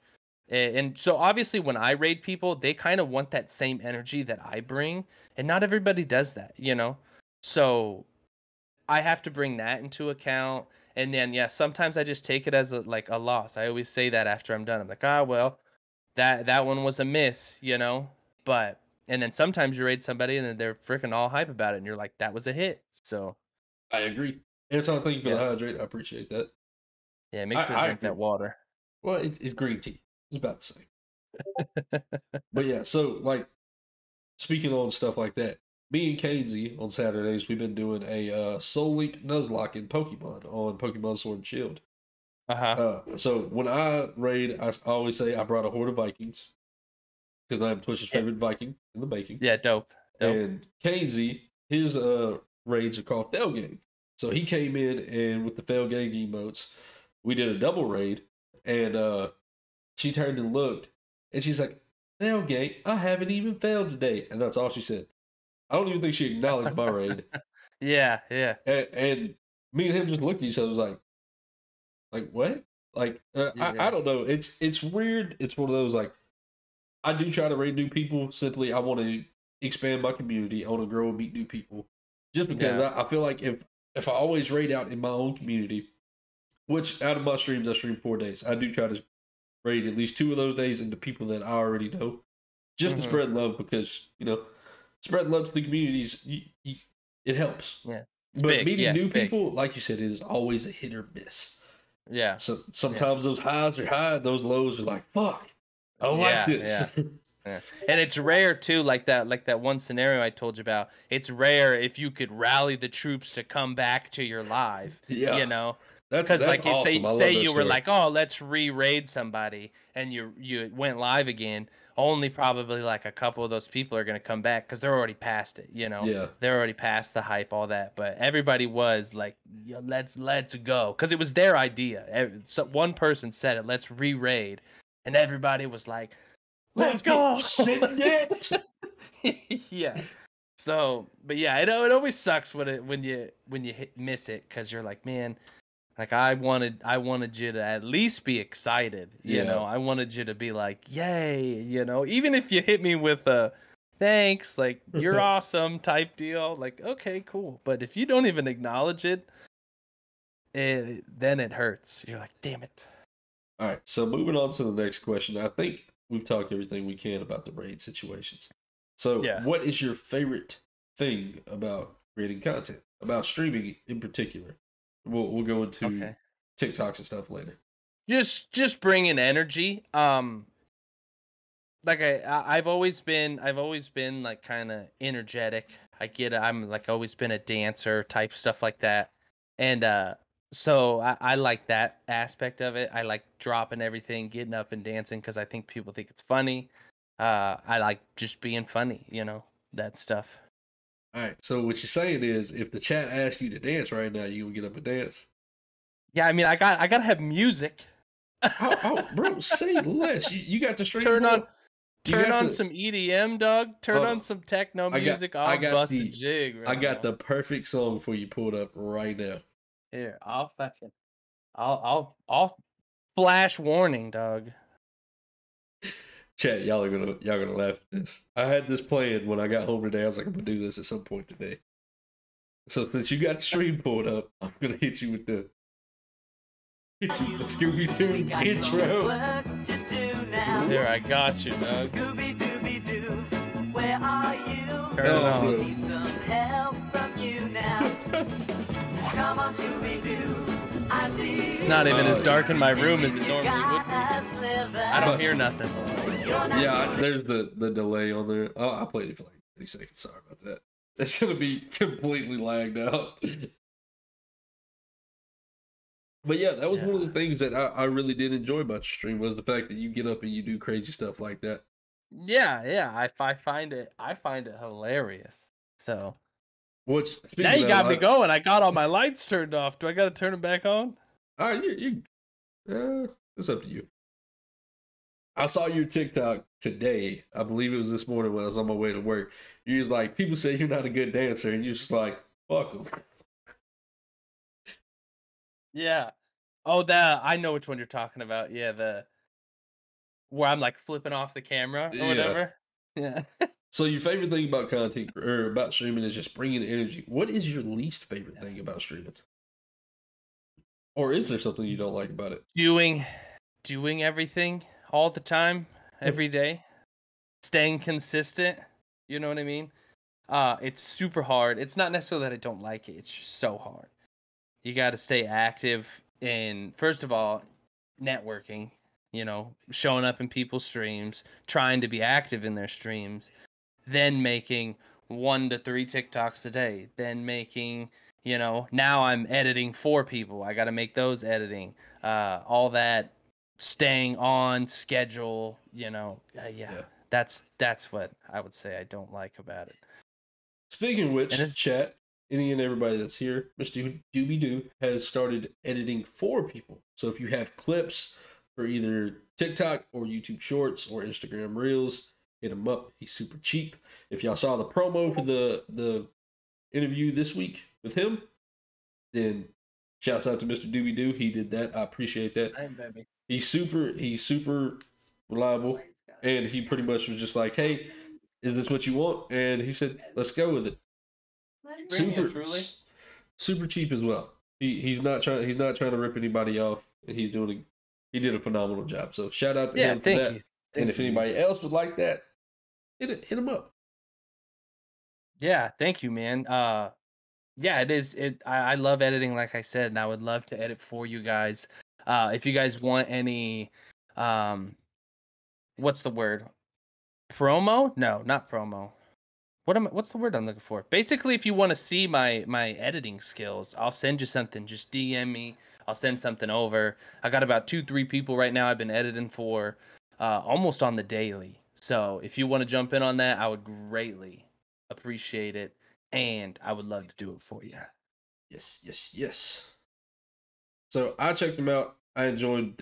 And so obviously when I raid people, they kind of want that same energy that I bring, and not everybody does that, you know. So I have to bring that into account. And then yeah, sometimes I just take it as a loss. I always say that after I'm done. I'm like, ah, well, that one was a miss, you know. But and then sometimes you raid somebody and then they're freaking all hype about it, and you're like, that was a hit. So I agree. Anytime, thank you for the yeah, hydrate. I appreciate that. yeah. Make sure to I drink agree. that water. Well, it's green tea. It's about the same. But yeah, so like speaking on stuff like that, me and Casey on Saturdays we've been doing a Soul Link Nuzlocke in Pokemon on Pokemon Sword and Shield. Uh huh. So when I raid, I always say I brought a horde of Vikings because I am Twitch's Yeah, favorite Viking in the making. yeah. Dope. Dope. And Casey, his raids are called Felgang. So he came in and with the Felgang emotes, we did a double raid, and she turned and looked, and she's like, "Felgang, I haven't even failed today," and that's all she said. I don't even think she acknowledged my raid, Yeah, yeah, and me and him just looked at each other like what? Like I yeah, don't know. It's weird. It's one of those like I do try to raid new people. Simply, I want to expand my community. I want to grow and meet new people. Just because yeah. I feel like if I always raid out in my own community, which out of my streams I stream 4 days, I do try to raid at least 2 of those days into people that I already know, just to Hmm. spread love. Because spreading love to the communities, it helps. Yeah. It's But big. meeting Yeah, new it's big. people, like you said, is always a hit or miss. Yeah, So yeah, sometimes those highs are high, those lows are like, fuck, I don't like yeah, yeah. this. Yeah. And it's rare too, like that one scenario I told you about. It's rare if you could rally the troops to come back to your live, you Yeah, know. that's Because like you awesome. say I say love that you were story. like, oh, let's re-raid somebody, and you went live again. Only probably like a couple of those people are gonna come back because they're already past it, you know. Yeah, They're already past the hype, all that. But everybody was like, "Yeah, let's go," because it was their idea. So one person said it, let's re-raid, and everybody was like, let's let me go. send it. Yeah. So, but yeah, it always sucks when you miss it because you're like, man, like I wanted you to at least be excited, you Yeah, know. I wanted you to be like, yay, you know. Even if you hit me with a thanks, like you're awesome type deal, like okay, cool. But if you don't even acknowledge it, then it hurts. You're like, damn it. all right. So moving on to the next question. I think we've talked everything we can about the raid situations. So, Yeah. what is your favorite thing about creating content, about streaming in particular? We'll go into Okay. TikToks and stuff later. Just bringing energy. Like I've always been like kind of energetic. I'm like always been a dancer type stuff like that. And so I like that aspect of it. I like dropping everything, getting up and dancing because I think people think it's funny. I like just being funny, you know, that stuff. All right. So what you're saying is, if the chat asks you to dance right now, you gonna get up and dance? Yeah, I mean I gotta have music. Bro, say less. You got the stream turn pulled on up. You turn got on the. some EDM, dog. Turn Hold on on. some techno I got. music. I I'll got bust a the. jig I right got now. the perfect song for you pulled up right now. Here, I'll flash warning, dog. Chat, y'all gonna laugh at this. I had this planned when I got home today. I was like, I'm gonna do this at some point today. So since you got the stream pulled up, I'm gonna hit you with the Scooby Doo intro. Here, I got you, dog. Scooby-Dooby-Doo, where are you? Turn it Oh, on. bro. Need some help from you now. Come on, Scooby-Doo, I see. It's not even as dark in my room as it You normally would got be. a sliver. I don't hear nothing. You're not Yeah, there's the delay on there. Oh, I played it for like 30 seconds. Sorry about that. It's gonna be completely lagged out. But yeah, that was one of Yeah. the things that I really did enjoy about your stream was the fact that you get up and you do crazy stuff like that. Yeah, yeah. I find it hilarious. So Which now speaking you of, got me going. I got all my lights turned off. Do I gotta turn them back on? it's up to you. I saw your TikTok today. I believe it was this morning when I was on my way to work. You was like, people say you're not a good dancer, and you're just like, fuck them. Yeah. Oh, I know which one you're talking about. Yeah, the where I'm like flipping off the camera or Yeah. whatever. Yeah. So your favorite thing about content or about streaming is just bringing energy. What is your least favorite thing about streaming? Or is there something you don't like about it? Doing everything all the time, every day, staying consistent. You know what I mean? It's super hard. It's not necessarily that I don't like it. It's just so hard. You got to stay active in, first of all, networking, showing up in people's streams, trying to be active in their streams, then making 1 to 3 TikToks a day, then making, now I'm editing for people. I got to make those editing, all that, staying on schedule, yeah. Yeah. That's what I would say I don't like about it. Speaking of And which, it's chat, any and everybody that's here, Mr. TheeDoobieDoo has started editing for people. So if you have clips for either TikTok or YouTube Shorts or Instagram Reels, hit him up. He's super cheap. If y'all saw the promo for the interview this week with him, then shouts out to Mr. TheeDoobieDoo. He did that. I appreciate that. baby. He's super reliable, and he pretty much was just like, "Hey, is this what you want?" And he said, "Let's go with it." Super cheap as well. He's not trying to rip anybody off, and he did a phenomenal job. So shout out to him for that. And if anybody else would like that, hit him up. Yeah, thank you, man. Yeah, it is. I love editing, like I said, and I would love to edit for you guys. If you guys want any, what's the word? Promo? No, not promo. What's the word I'm looking for? Basically, if you want to see my editing skills, I'll send you something. Just DM me. I'll send something over. I got about 2-3 people right now I've been editing for, almost on the daily. So if you want to jump in on that, I would greatly appreciate it, and I would love to do it for you. Yes. So I checked him out. I enjoyed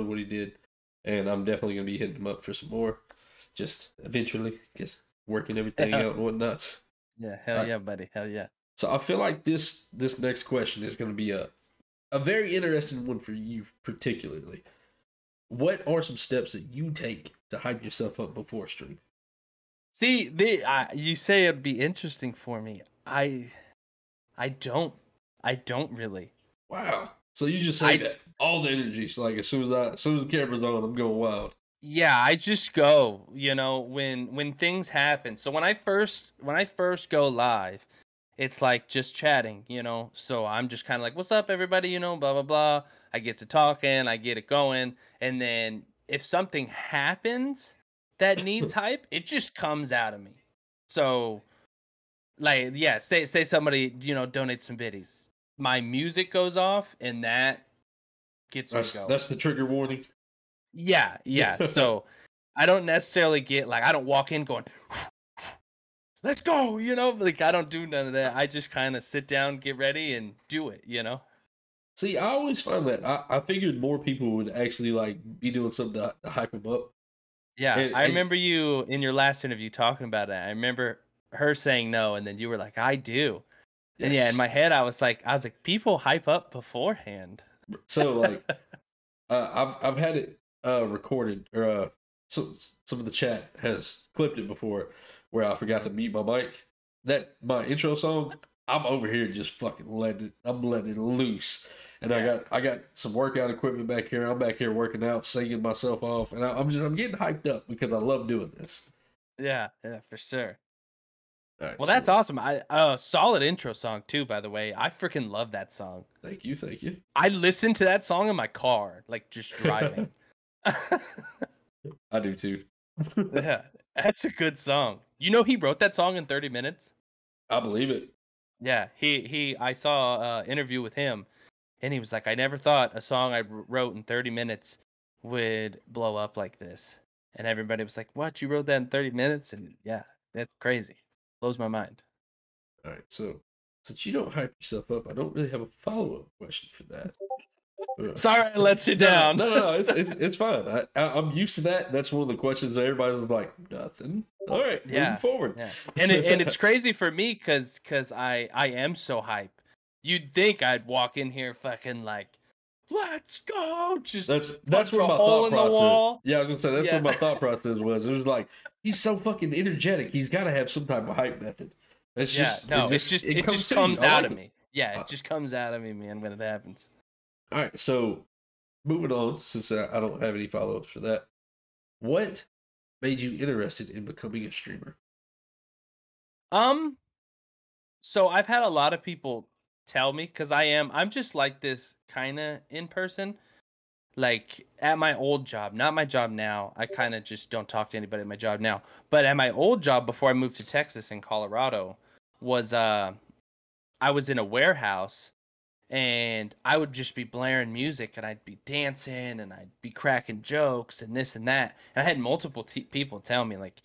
what he did, and I'm definitely gonna be hitting him up for some more, just eventually, because working everything out and whatnot. Yeah, hell yeah, buddy, hell yeah. So I feel like this next question is gonna be a very interesting one for you particularly. What are some steps that you take to hype yourself up before stream? See, you say it'd be interesting for me. I don't really. Wow. So you just say that all the energy. So like as soon as the camera's on, I'm going wild. Yeah, I just go, when things happen. So when I first go live, it's like just chatting, So I'm just kind of like, "What's up, everybody?" Blah blah blah. I get to talking, I get it going, and then if something happens that needs hype, it just comes out of me. So, like, yeah, say somebody, donate some biddies. My music goes off, and that gets me going. That's the trigger warning. Yeah. So I don't necessarily get, like, I don't walk in going, "Let's go," like I don't do none of that. I just kind of sit down, get ready, and do it, See, I always find that I figured more people would actually like be doing something to hype them up. Yeah, And, I remember you in your last interview talking about it. I remember her saying no, and then you were like, "I do." yes. And yeah, in my head, I was like, people hype up beforehand. So like, I've had it recorded, or some of the chat has clipped it before, where I forgot to mute my mic. That my intro song, I'm over here just fucking letting it loose, and I got some workout equipment back here. I'm back here working out, singing myself off, and I'm getting hyped up because I love doing this. Yeah, for sure. Right, well, that's awesome. Solid intro song too, by the way. I freaking love that song. Thank you. I listen to that song in my car, like just driving. I do too. Yeah, that's a good song. He wrote that song in 30 minutes. I believe it. Yeah, I saw an interview with him, and he was like, "I never thought a song I wrote in 30 minutes would blow up like this." And everybody was like, "What? You wrote that in 30 minutes?" And yeah, that's crazy. Blows my mind. All right, so since you don't hype yourself up, I don't really have a follow-up question for that. Sorry, I let you down. No, it's fine. I'm used to that. That's one of the questions that everybody was like, nothing. All right, moving forward. Yeah. And it's crazy for me because I am so hype. You'd think I'd walk in here fucking like, let's go, just That's punch where a my hole thought in the process. wall. Yeah, I was gonna say that's Yeah. where my thought process was. It was like he's so fucking energetic. He's got to have some type of hype method. It's Yeah, just no, it it comes just to you. comes I out like of it. me. Yeah, Uh, it just comes out of me, man, when it happens. all right, so moving on, since I don't have any follow ups for that. What made you interested in becoming a streamer? Um, so I've had a lot of people tell me because I'm just like this kind of in person. Like at my old job, not my job now. I kind of just don't talk to anybody at my job now. But at my old job before I moved to Texas and Colorado was I was in a warehouse and I would just be blaring music and I'd be dancing and I'd be cracking jokes and this and that. And I had multiple people tell me like,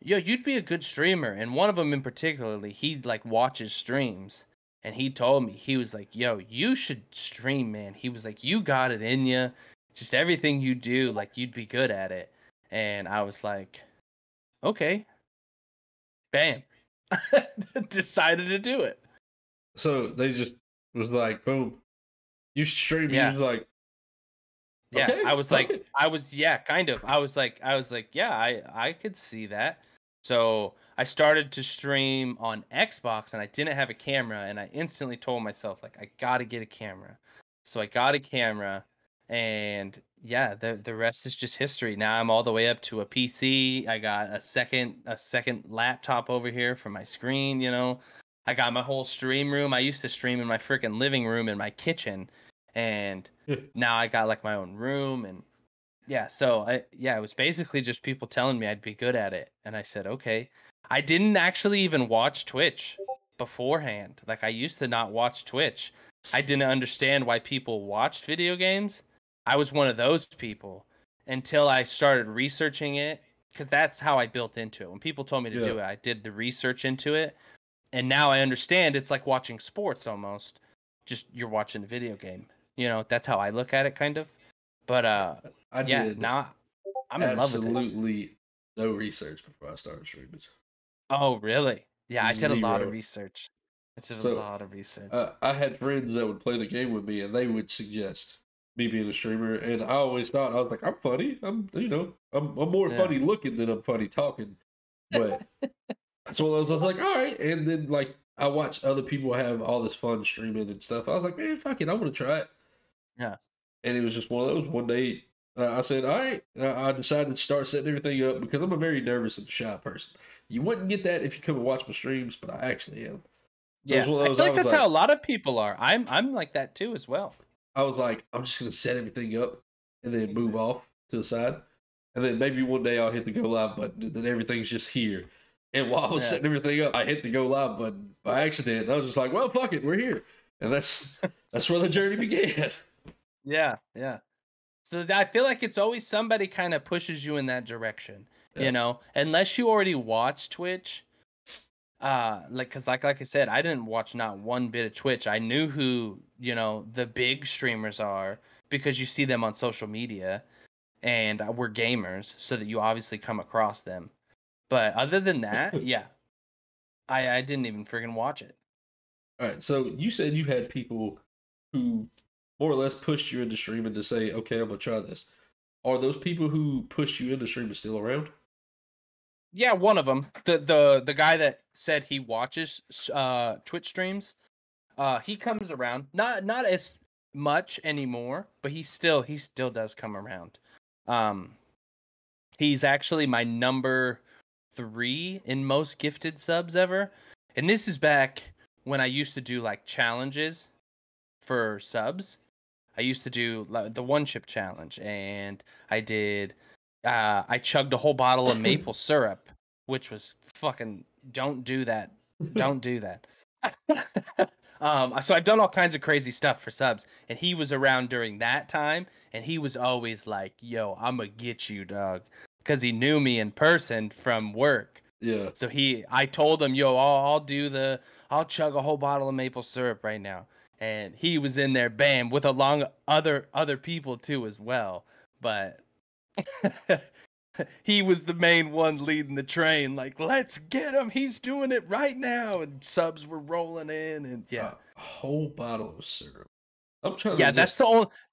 "Yo, you'd be a good streamer." And one of them in particularly, he like watches streams. And he told me, he was like, "Yo, you should stream, man." He was like, "You got it in you. Just everything you do, like you'd be good at it." And I was like, "Okay." Bam. Decided to do it. So they just was like, boom, you should stream. You Yeah. was like, Yeah, okay, I was fuck like, it. yeah, kind of. I was like, yeah, I could see that. So I started to stream on Xbox, and I didn't have a camera, and I instantly told myself like, I gotta get a camera. So I got a camera, and yeah, the rest is just history. Now I'm all the way up to a PC. I got a second laptop over here for my screen. You know, I got my whole stream room. I used to stream in my freaking living room in my kitchen, and now I got like my own room. And yeah, so it was basically just people telling me I'd be good at it, and I said okay. I didn't actually even watch Twitch beforehand. Like I used to not watch Twitch. I didn't understand why people watched video games. I was one of those people until I started researching it, because that's how I built into it. When people told me to Yeah. do it, I did the research into it, and now I understand it's like watching sports almost. Just you're watching a video game. You know, that's how I look at it kind of. But I yeah, did now I'm in love with it. absolutely no research before I started streaming. Oh, really? Yeah, I did a lot of Zero. research. I did a So lot of research. I had friends that would play the game with me, and they would suggest me being a streamer. And I always thought I was like, I'm funny. I'm more Yeah. funny looking than I'm funny talking. But so I was like, all right. And then like I watched other people have all this fun streaming and stuff. I was like, man, fuck it, I want to try it. Yeah. And it was just one of those. One day, I said, all right. I decided to start setting everything up because I'm a very nervous and shy person. You wouldn't get that if you come and watch my streams, but I actually am. So it's Yeah. one of I those. feel like that's how a lot of people are. I'm like that too as well. I was like, I'm just gonna set everything up and then move off to the side, and then maybe one day I'll hit the go live button, and then everything's just here. And while I was Yeah. setting everything up, I hit the go live button by accident. I was just like, well, fuck it, we're here, and that's where the journey began. Yeah, yeah. So I feel like it's always somebody kind of pushes you in that direction, Yeah. you know, unless you already watch Twitch. Like, cause like I said, I didn't watch not one bit of Twitch. I knew who, you know, the big streamers are because you see them on social media, and we're gamers, so that you obviously come across them. But other than that, yeah, I didn't even friggin' watch it. All right, so you said you had people who more or less pushed you into streaming to say, okay, I'm gonna try this. Are those people who pushed you into streaming still around? Yeah, one of them, the guy that said he watches Twitch streams, he comes around, not as much anymore, but he still does come around. Um, he's actually my number 3 in most gifted subs ever, and this is back when I used to do like challenges for subs. I used to do the one chip challenge, and I did. I chugged a whole bottle of maple syrup, which was fucking. Don't do that. Don't do that. So I've done all kinds of crazy stuff for subs, and he was around during that time, and he was always like, "Yo, I'm gonna get you, dog," because he knew me in person from work. Yeah. So I told him, "Yo, I'll chug a whole bottle of maple syrup right now." And he was in there, bam, with along other people too as well. But he was the main one leading the train. Like, let's get him. He's doing it right now. And subs were rolling in, and yeah, A whole bottle of syrup. I'm trying yeah. to just.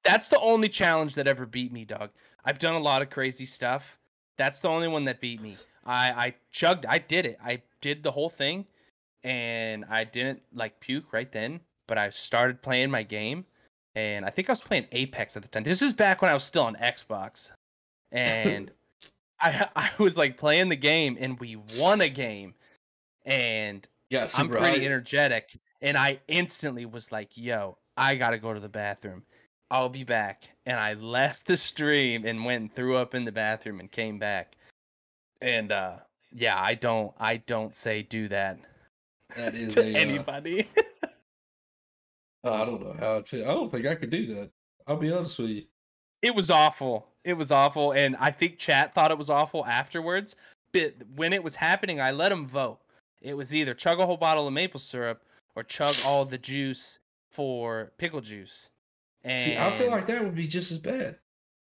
That's the only challenge that ever beat me, dog. I've done a lot of crazy stuff. That's the only one that beat me. I chugged. I did it. I did the whole thing, and I didn't like puke right then. But I started playing my game, and I think I was playing Apex at the time. This is back when I was still on Xbox, and I was like playing the game, and we won a game, and Yeah, I'm super pretty high. energetic, and I instantly was like, "Yo, I gotta go to the bathroom. I'll be back." And I left the stream and went and threw up in the bathroom and came back. And yeah, I don't say do that That is to a. anybody. I don't know how I'd feel. I don't think I could do that. I'll be honest with you. It was awful. It was awful, and I think chat thought it was awful afterwards. But when it was happening, I let them vote. It was either chug a whole bottle of maple syrup or chug all the juice for pickle juice. See, I feel And like that would be just as bad.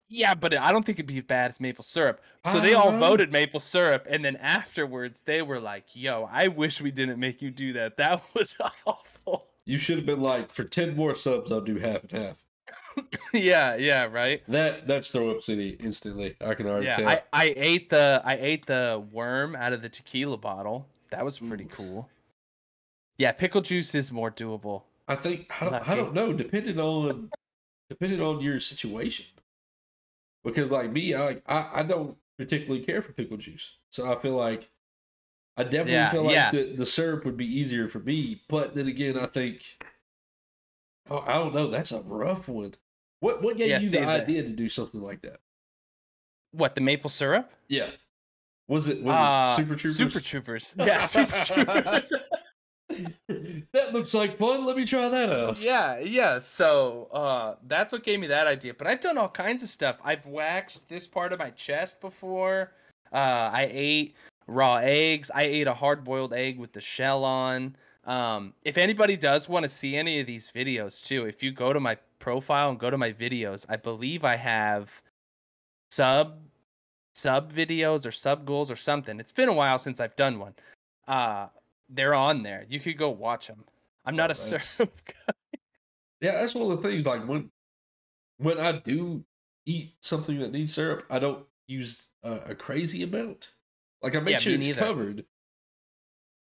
yeah, but I don't think it'd be as bad as maple syrup. So I they don't all know. voted maple syrup, and then afterwards they were like, "Yo, I wish we didn't make you do that. That was awful." You should have been like, for 10 more subs, I'll do half and half. Yeah, right. That's throw up city instantly. I can already tell. Yeah, I ate the worm out of the tequila bottle. That was pretty Ooh. cool. Yeah, pickle juice is more doable. I think I Lucky. don't know, depending on your situation. Because like me, I don't particularly care for pickle juice. So I feel like I definitely feel like the syrup would be easier for me. But then again, I think I don't know, that's a rough one. What gave you the idea to do something like that? What, the maple syrup? Yeah. Was it Super Troopers? Super Troopers. Yeah, Super Troopers. That looks like fun. Let me try that out. Yeah. So that's what gave me that idea. But I've done all kinds of stuff. I've waxed this part of my chest before. I ate raw eggs. I ate a hard-boiled egg with the shell on. If anybody does want to see any of these videos too, if you go to my profile and go to my videos, I believe I have sub videos or sub goals or something. It's been a while since I've done one. They're on there. You could go watch them. I'm not a syrup guy. Yeah, that's one of the things. Like when I do eat something that needs syrup, I don't use a crazy amount. Like I make sure it's covered.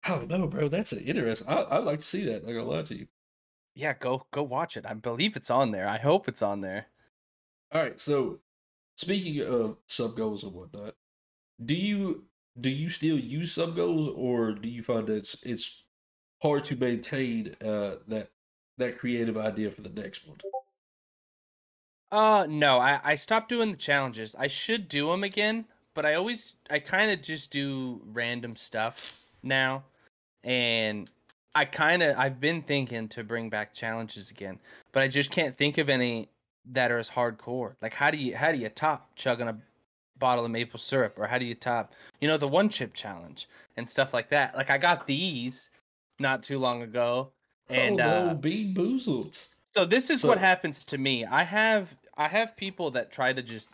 I don't know, bro. That's an interesting. I'd like to see that. Not gonna lie to you. Yeah, go watch it. I believe it's on there. I hope it's on there. All right. So speaking of sub goals and whatnot, do you still use sub goals, or do you find that it's hard to maintain that creative idea for the next one? No, I stopped doing the challenges. I should do them again, but I kind of just do random stuff now, and I've been thinking to bring back challenges again, but I just can't think of any that are as hardcore. Like how do you top chugging a bottle of maple syrup, or how do you top, the one chip challenge and stuff like that? Like I got these not too long ago, and oh no, bean boozled. so this is what happens to me. I have people that try to just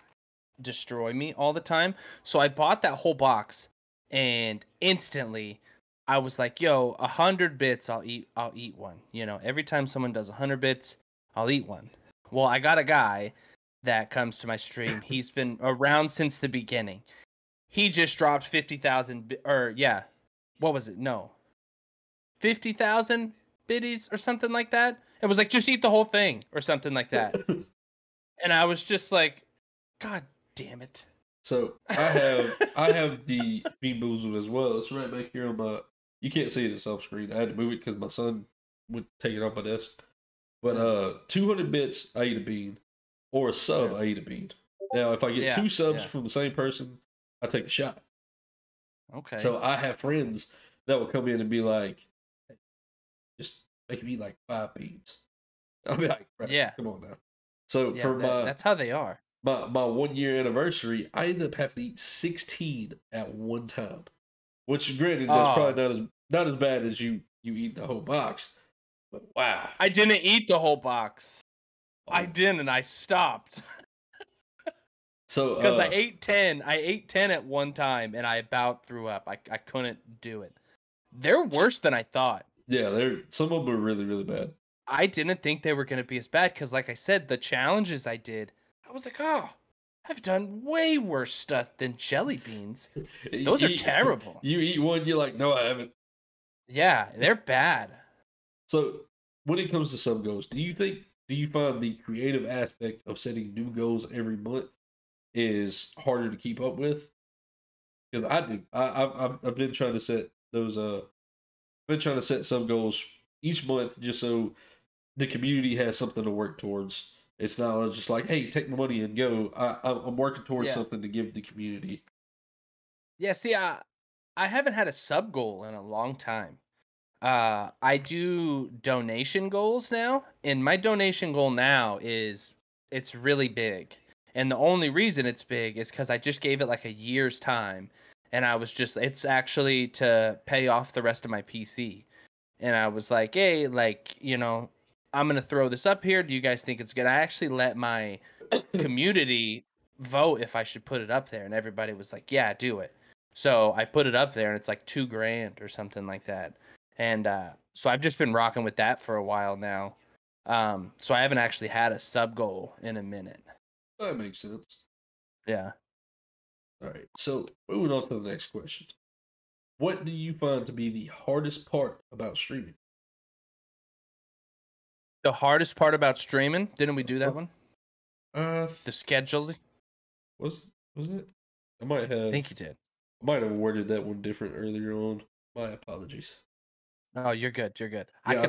destroy me all the time. So I bought that whole box, and instantly I was like, "Yo, 100 bits, I'll eat one." Every time someone does 100 bits, I'll eat one. Well, I got a guy that comes to my stream. He's been around since the beginning. He just dropped 50,000, or yeah, what was it? No, 50,000 biddies or something like that. It was like, just eat the whole thing or something like that. And I was just like, God damn it. So I have the Bean Boozled as well. It's right back here on my. You can't see this off screen. I had to move it because my son would take it off my desk. But 200 bits, I eat a bean, or a sub, I eat a bean. Now, if I get two subs from the same person, I take a shot. Okay. So I have friends that will come in and be like, hey, just make me like 5 beans. I'll be like, come on now. So for that's how they are. My 1 year anniversary, I ended up having to eat 16 at one time. Which, granted, that's probably not as bad as you eat the whole box. But wow. I didn't eat the whole box. I didn't. I stopped. So Because I ate 10. I ate 10 at one time, and I about threw up. I couldn't do it. They're worse than I thought. yeah, some of them are really, really bad. I didn't think they were going to be as bad because, like I said, the challenges I did, I was like, oh, I've done way worse stuff than jelly beans. Those are terrible. You eat one, you're like, no, I haven't. Yeah, they're bad. So when it comes to sub goals, do you find the creative aspect of setting new goals every month is harder to keep up with? Because I do. I've been trying to set those. Been trying to set some goals each month just so the community has something to work towards. It's not just like, hey, take my money and go. I'm working towards Yeah. something to give the community. Yeah, see, I haven't had a sub goal in a long time. I do donation goals now, and my donation goal now is it's really big. And the only reason it's big is because I just gave it like a year's time, and it's actually to pay off the rest of my PC. And I was like, hey, like, I'm gonna throw this up here. Do you guys think it's good? I actually let my community vote if I should put it up there, and everybody was like, yeah, do it. So I put it up there, and it's like $2,000 or something like that. And so I've just been rocking with that for a while now. So I haven't actually had a sub goal in a minute. That makes sense. Yeah. All right. So moving on to the next question. What do you find to be the hardest part about streaming? The hardest part about streaming, didn't we do that one? The scheduling? Was it? I might have. I think you did. I might have worded that one different earlier on. My apologies. Oh, you're good. You're good. Yeah,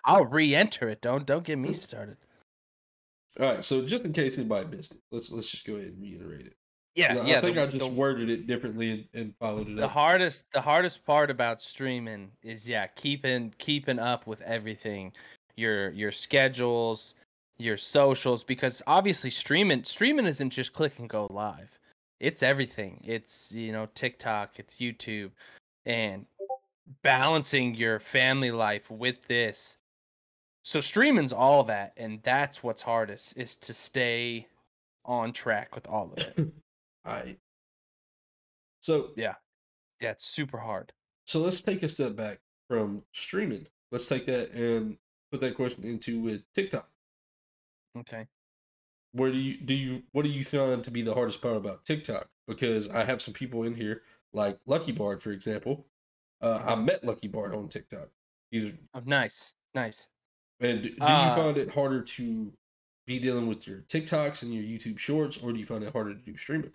I'll re-enter it. Don't get me started. All right, so just in case anybody missed it, let's just go ahead and reiterate it. Yeah, I think I just worded it differently and followed it the up. hardest part about streaming is keeping up with everything, your schedules, your socials, because obviously streaming isn't just click and go live. It's everything. It's TikTok, it's YouTube, and balancing your family life with this. So streaming's all that, and that's what's hardest is to stay on track with all of it. All right. So Yeah, it's super hard. So let's take a step back from streaming. Let's take that and put that question into with TikTok. Okay. What do you find to be the hardest part about TikTok? Because I have some people in here, like Lucky Bard, for example. I met Lucky Bard on TikTok. Nice. And do you find it harder to be dealing with your TikToks and your YouTube Shorts, or do you find it harder to do streaming?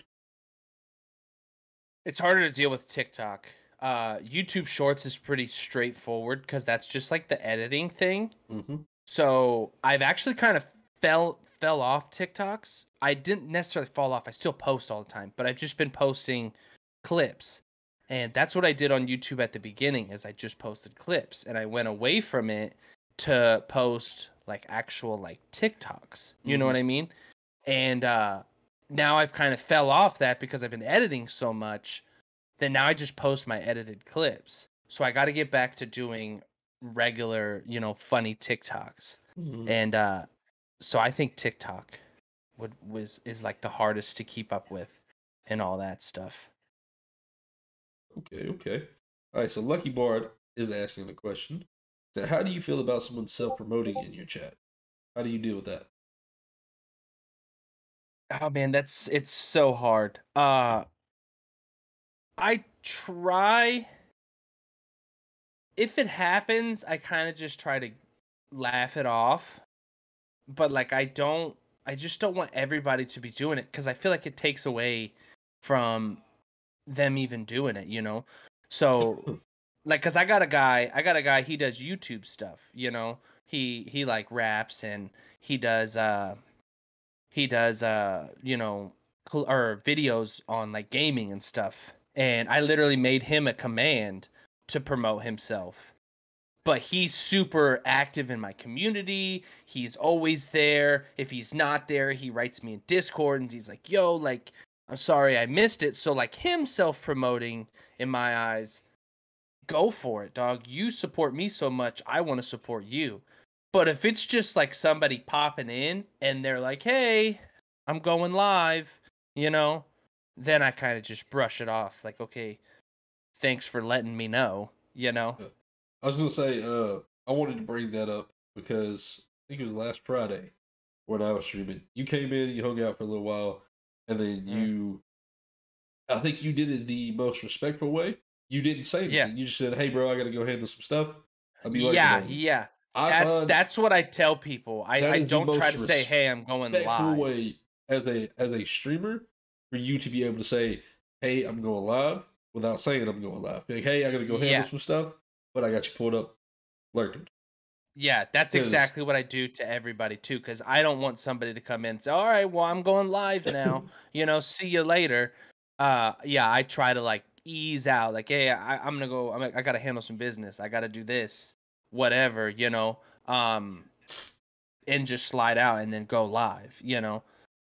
It's harder to deal with TikTok. YouTube Shorts is pretty straightforward because that's just like the editing thing. Mm-hmm. So I've actually kind of fell off TikToks. I didn't necessarily fall off. I still post all the time, but I've just been posting clips. And that's what I did on YouTube at the beginning is I just posted clips, and I went away from it to post like actual like TikToks. You know what I mean? And now I've kind of fell off that because I've been editing so much. Then now I just post my edited clips. So I got to get back to doing regular, funny TikToks. Mm-hmm. And so I think TikTok is like the hardest to keep up with and all that stuff. Okay. All right, so Lucky Bard is asking the question. So how do you feel about someone self-promoting in your chat? How do you deal with that? Oh man, it's so hard. I try, if it happens, I kind of just try to laugh it off. But like I just don't want everybody to be doing it because I feel like it takes away from them even doing it, So like cuz I got a guy he does YouTube stuff, He like raps and he does or videos on like gaming and stuff. And I literally made him a command to promote himself. But he's super active in my community. He's always there. If he's not there, he writes me in Discord and he's like, yo, like, I'm sorry I missed it. So like him self-promoting in my eyes, go for it, dog. You support me so much. I want to support you. But if it's just like somebody popping in and they're like, hey, I'm going live, you know, then I kind of just brush it off. Like, okay, thanks for letting me know, you know? Yeah. I was gonna say, I wanted to bring that up because I think it was last Friday when I was streaming. You came in, you hung out for a little while, and then Mm. I think you did it the most respectful way. You didn't say Yeah. anything. You just said, "Hey, bro, I got to go handle some stuff. I'll be lurking Yeah, on you." yeah. I find That's what I tell people. that I is the don't try most to say, "Hey, I'm going respectful live." way as a streamer for you to be able to say, "Hey, I'm going live," without saying I'm going live. Be like, "Hey, I got to go handle Yeah. some stuff, but I got you pulled up lurking." Yeah, that's Because exactly what I do to everybody too, because I don't want somebody to come in and say, "All right, well, I'm going live now. See you later." Yeah, I try to like ease out, like, "Hey, I'm gonna go. I gotta handle some business. I gotta do this, whatever, um, and just slide out and then go live.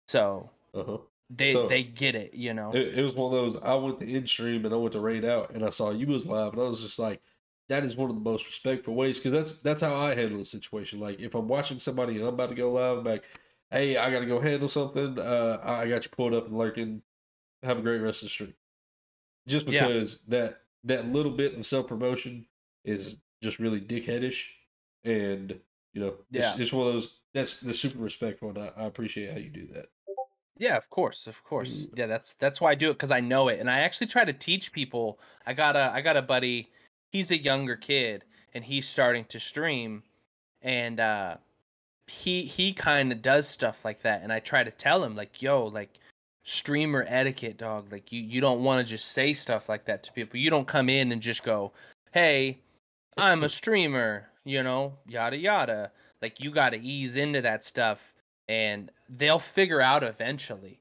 So uh-huh. they So get it. it was one of those. I went to in stream and I went to raid out, and I saw you was live, and I was just like, that is one of the most respectful ways because that's how I handle the situation. Like if I'm watching somebody and I'm about to go live, I'm like, hey, I got to go handle something. I got you pulled up and lurking. Have a great rest of the stream. Just Yeah, because that little bit of self promotion is just really dickheadish, and yeah. it's one of those that's super respectful, and I appreciate how you do that. Yeah, of course, of course. Mm. Yeah, that's why I do it because I know it, and I actually try to teach people. I got a buddy. He's a younger kid, and he's starting to stream, and he kind of does stuff like that, and I try to tell him like, yo, like streamer etiquette, dog. Like you don't want to just say stuff like that to people. You don't come in and just go, hey, I'm a streamer, yada yada. Like you got to ease into that stuff and they'll figure out eventually.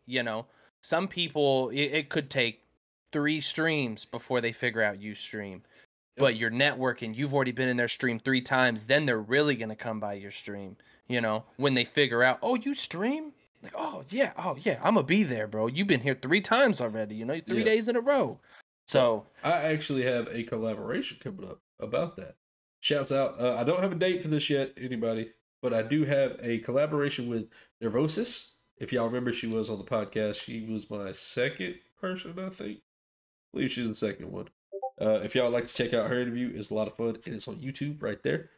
Some people it could take 3 streams before they figure out you stream. Yep. But you're networking, you've already been in their stream 3 times, then they're really going to come by your stream, when they figure out, "Oh, you stream?" Like, "Oh, yeah. Oh, yeah. I'm gonna be there, bro. You've been here 3 times already, 3 Yeah. days in a row." So So, I actually have a collaboration coming up about that. Shouts out! I don't have a date for this yet, anybody, but I do have a collaboration with Nervosis. If y'all remember, she was on the podcast. She was my second person, I think. I believe she's the second one. If y'all like to check out her interview, it's a lot of fun, and it's on YouTube right there.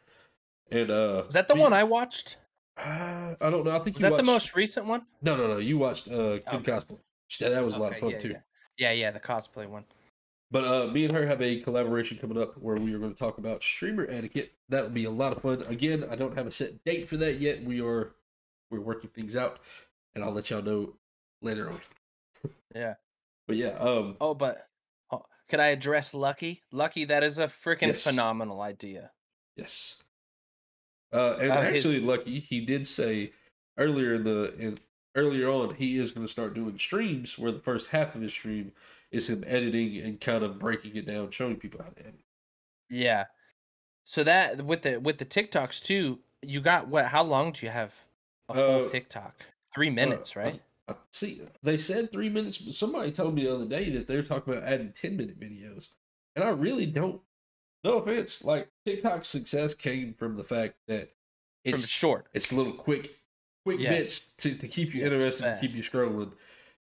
And was that the one I watched? I don't know. I think Was you that the watched. most recent one? No. You watched Kim Okay. Cosmo. That was a lot of Okay, fun yeah, too. yeah. Yeah, yeah, the cosplay one. But me and her have a collaboration coming up where we are going to talk about streamer etiquette. That'll be a lot of fun. Again, I don't have a set date for that yet. We're working things out, and I'll let y'all know later on. Yeah. But yeah, Oh, but could I address Lucky? Lucky, that is a freaking yes, phenomenal idea. yes. And His actually, Lucky, he did say earlier earlier on he is going to start doing streams where the first half of his stream is him editing and kind of breaking it down, showing people how to edit. Yeah. So that with the TikToks too, you got what? How long do you have a full Uh, TikTok? 3 minutes, right? see, they said 3 minutes, but somebody told me the other day that they're talking about adding 10-minute videos, and I really don't. No offense, like TikTok's success came from the fact that From it's short. it's little quick Yeah. bits to keep you Yeah, it's interested and keep you fast. scrolling.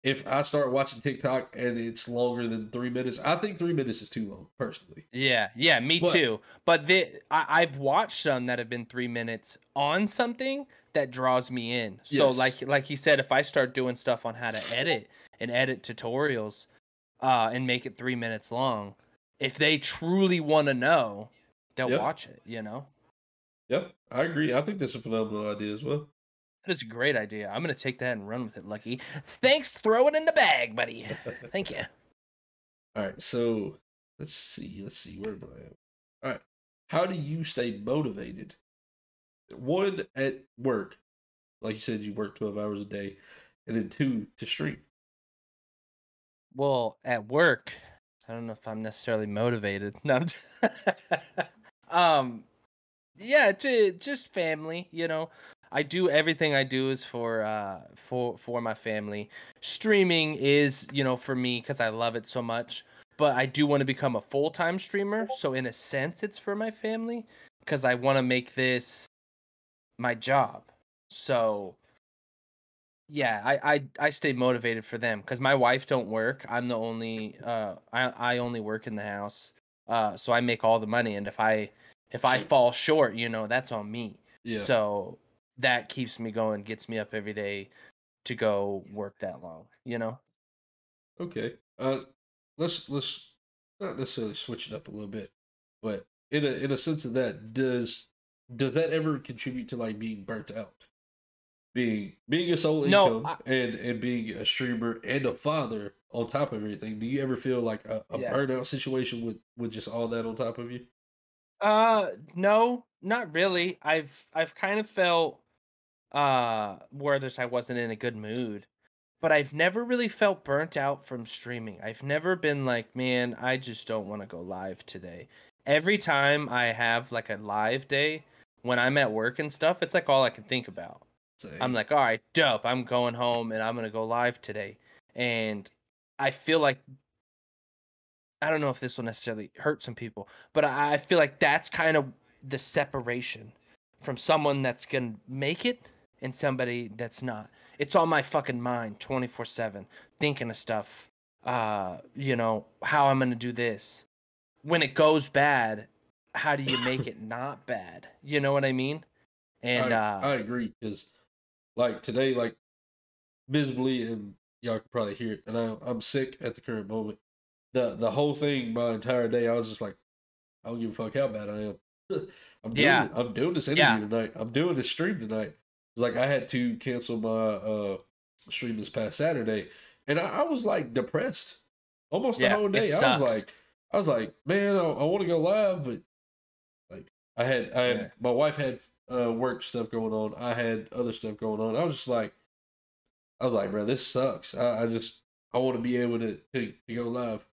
If I start watching TikTok and it's longer than 3 minutes, I think 3 minutes is too long, personally. Yeah, me But too. But I've watched some that have been 3 minutes on something that draws me in. So yes, like he said, if I start doing stuff on how to edit and edit tutorials, and make it 3 minutes long, if they truly want to know, they'll yep, watch it. yep, I agree. I think that's a phenomenal idea as well. That is a great idea. I'm gonna take that and run with it, Lucky. Thanks, throw it in the bag, buddy. Thank you. All right, so let's see, where am I at? All right, how do you stay motivated? One, at work, like you said, you work 12 hours a day, and then two, to stream. Well, at work, I don't know if I'm necessarily motivated. No, um, yeah, just family. I do everything I do is for my family. Streaming is, for me because I love it so much. But I do want to become a full-time streamer, so in a sense it's for my family because I want to make this my job. So, Yeah, I stay motivated for them because my wife don't work. I'm the only I only work in the house. So I make all the money, and if I fall short, that's on me. Yeah. So that keeps me going, gets me up every day to go work that long. Okay. Let's not necessarily switch it up a little bit, but in a sense of that, does that ever contribute to like being burnt out? Being a sole No, income and being a streamer and a father on top of everything, do you ever feel like a yeah. burnout situation with just all that on top of you? No, not really. I've kind of felt where there's I wasn't in a good mood, but I've never really felt burnt out from streaming. I've never been like, man, I just don't want to go live today. Every time I have like a live day when I'm at work and stuff, it's like all I can think about. I'm Same. like, all right, dope. I'm going home and I'm gonna go live today. And I feel like I don't know if this will necessarily hurt some people, but I feel like that's kind of the separation from someone that's gonna make it and somebody that's not. It's on my fucking mind 24/7, thinking of stuff. How I'm gonna do this. When it goes bad, how do you make it not bad? You know what I mean? And I agree because like today, like visibly, and y'all can probably hear it, and I'm sick at the current moment. The whole thing, my entire day, I was just like, I don't give a fuck how bad I am. I'm doing yeah, it. I'm doing this yeah, interview tonight. I'm doing this stream tonight. It's like I had to cancel my stream this past Saturday, and I was like depressed almost the yeah. whole It day. sucks. I was like, man, I want to go live, but like I Yeah. had my wife had work stuff going on. I had other stuff going on. I was like, bro, this sucks. I want to be able to go live.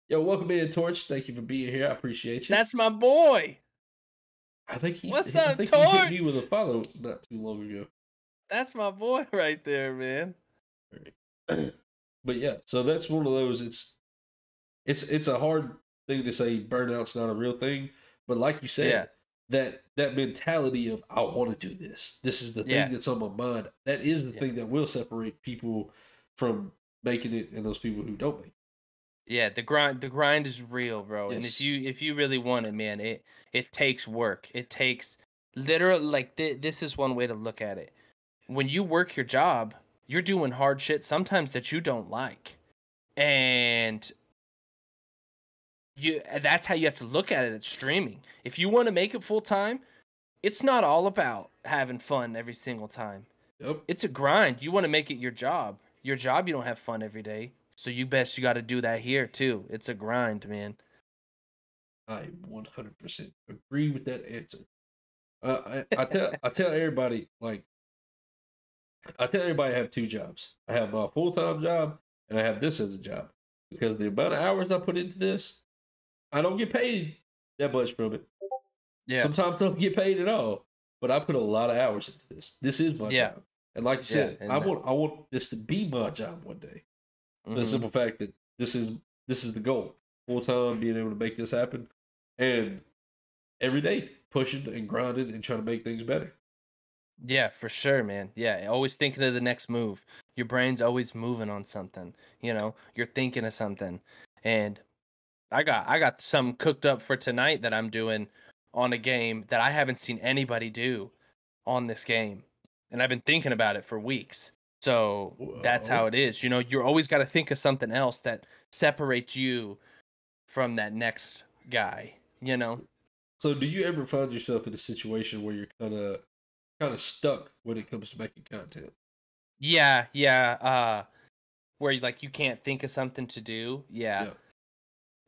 Yo, welcome in, Torch. Thank you for being here. I appreciate you. That's my boy. What's I up, think he hit me with a Torch? follow not too long ago. That's my boy right there, man. Alright. But yeah, so that's one of those. It's a hard thing to say. Burnout's not a real thing, but like you Yeah, said, that mentality of I want to do this. This is the thing yeah, that's on my mind. That is the yeah, thing that will separate people from making it and those people who don't make yeah. The grind is real, bro. it. And if Yes. you really want it, man, it takes work. It takes literal like this is one way to look at it. When you work your job, you're doing hard shit sometimes that you don't like, and that's how you have to look at it at streaming. If you want to make it full time, it's not all about having fun every single time. Yep. It's a grind. You want to make it your job. Your job, you don't have fun every day. So you got to do that here too. It's a grind, man. I 100% agree with that answer. I tell everybody like I tell everybody I have two jobs. I have my full time job and I have this as a job because the amount of hours I put into this, I don't get paid that much from it. Yeah. Sometimes I don't get paid at all, but I put a lot of hours into this. This is my Yeah. job, and like you Yeah. said, And I want this to be my job one day. For the mm-hmm. simple fact that this is the goal. Full time, being able to make this happen, and every day pushing and grinding and trying to make things better. Yeah, for sure, man. Yeah. Always thinking of the next move. Your brain's always moving on something. You're thinking of something. And I got something cooked up for tonight that I'm doing on a game that I haven't seen anybody do on this game. And I've been thinking about it for weeks. So that's how Whoa. it is. You're always got to think of something else that separates you from that next guy. So, do you ever find yourself in a situation where you're kind of stuck when it comes to making content? Yeah, yeah. Where you can't think of something to do. Yeah. Yeah,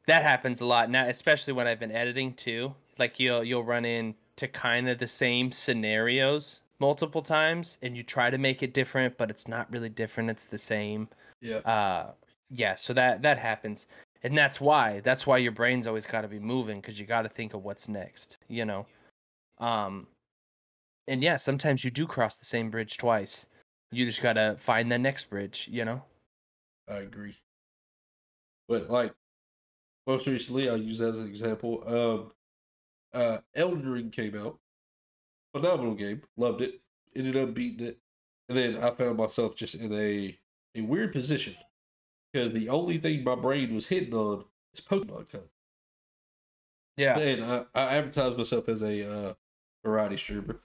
That happens a lot now, especially when I've been editing too. Like you'll run into kind of the same scenarios multiple times and you try to make it different, but it's not really different, it's the same. yeah, Uh yeah, so that happens. And that's why your brain's always got to be moving cuz you got to think of what's next. Um and yeah, sometimes you do cross the same bridge twice. You just got to find the next bridge. I agree. But like most recently, I'll use that as an example. Elden Ring came out. Phenomenal game. Loved it. Ended up beating it. And then I found myself just in a weird position because the only thing my brain was hitting on is Pokemon content. Yeah. And I advertised myself as a variety streamer.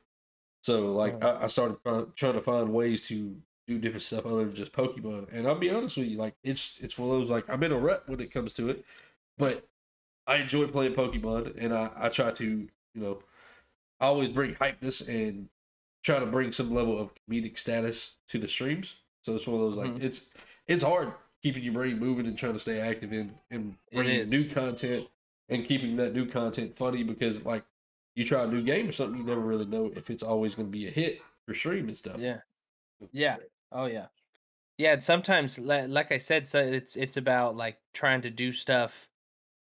So like I started trying to find ways to do different stuff other than just Pokemon. And I'll be honest with you, like it's one of those like I'm in a rut when it comes to it, but I enjoy playing Pokemon, and I try to I always bring hypeness and try to bring some level of comedic status to the streams. So it's one of those like Mhm. it's hard keeping your brain moving and trying to stay active and It bringing new is. content and keeping that new content funny because like you try a new game or something, you never really know if it's always going to be a hit for stream and stuff. Yeah. Yeah. Oh yeah. Yeah, and sometimes like I said, so it's about like trying to do stuff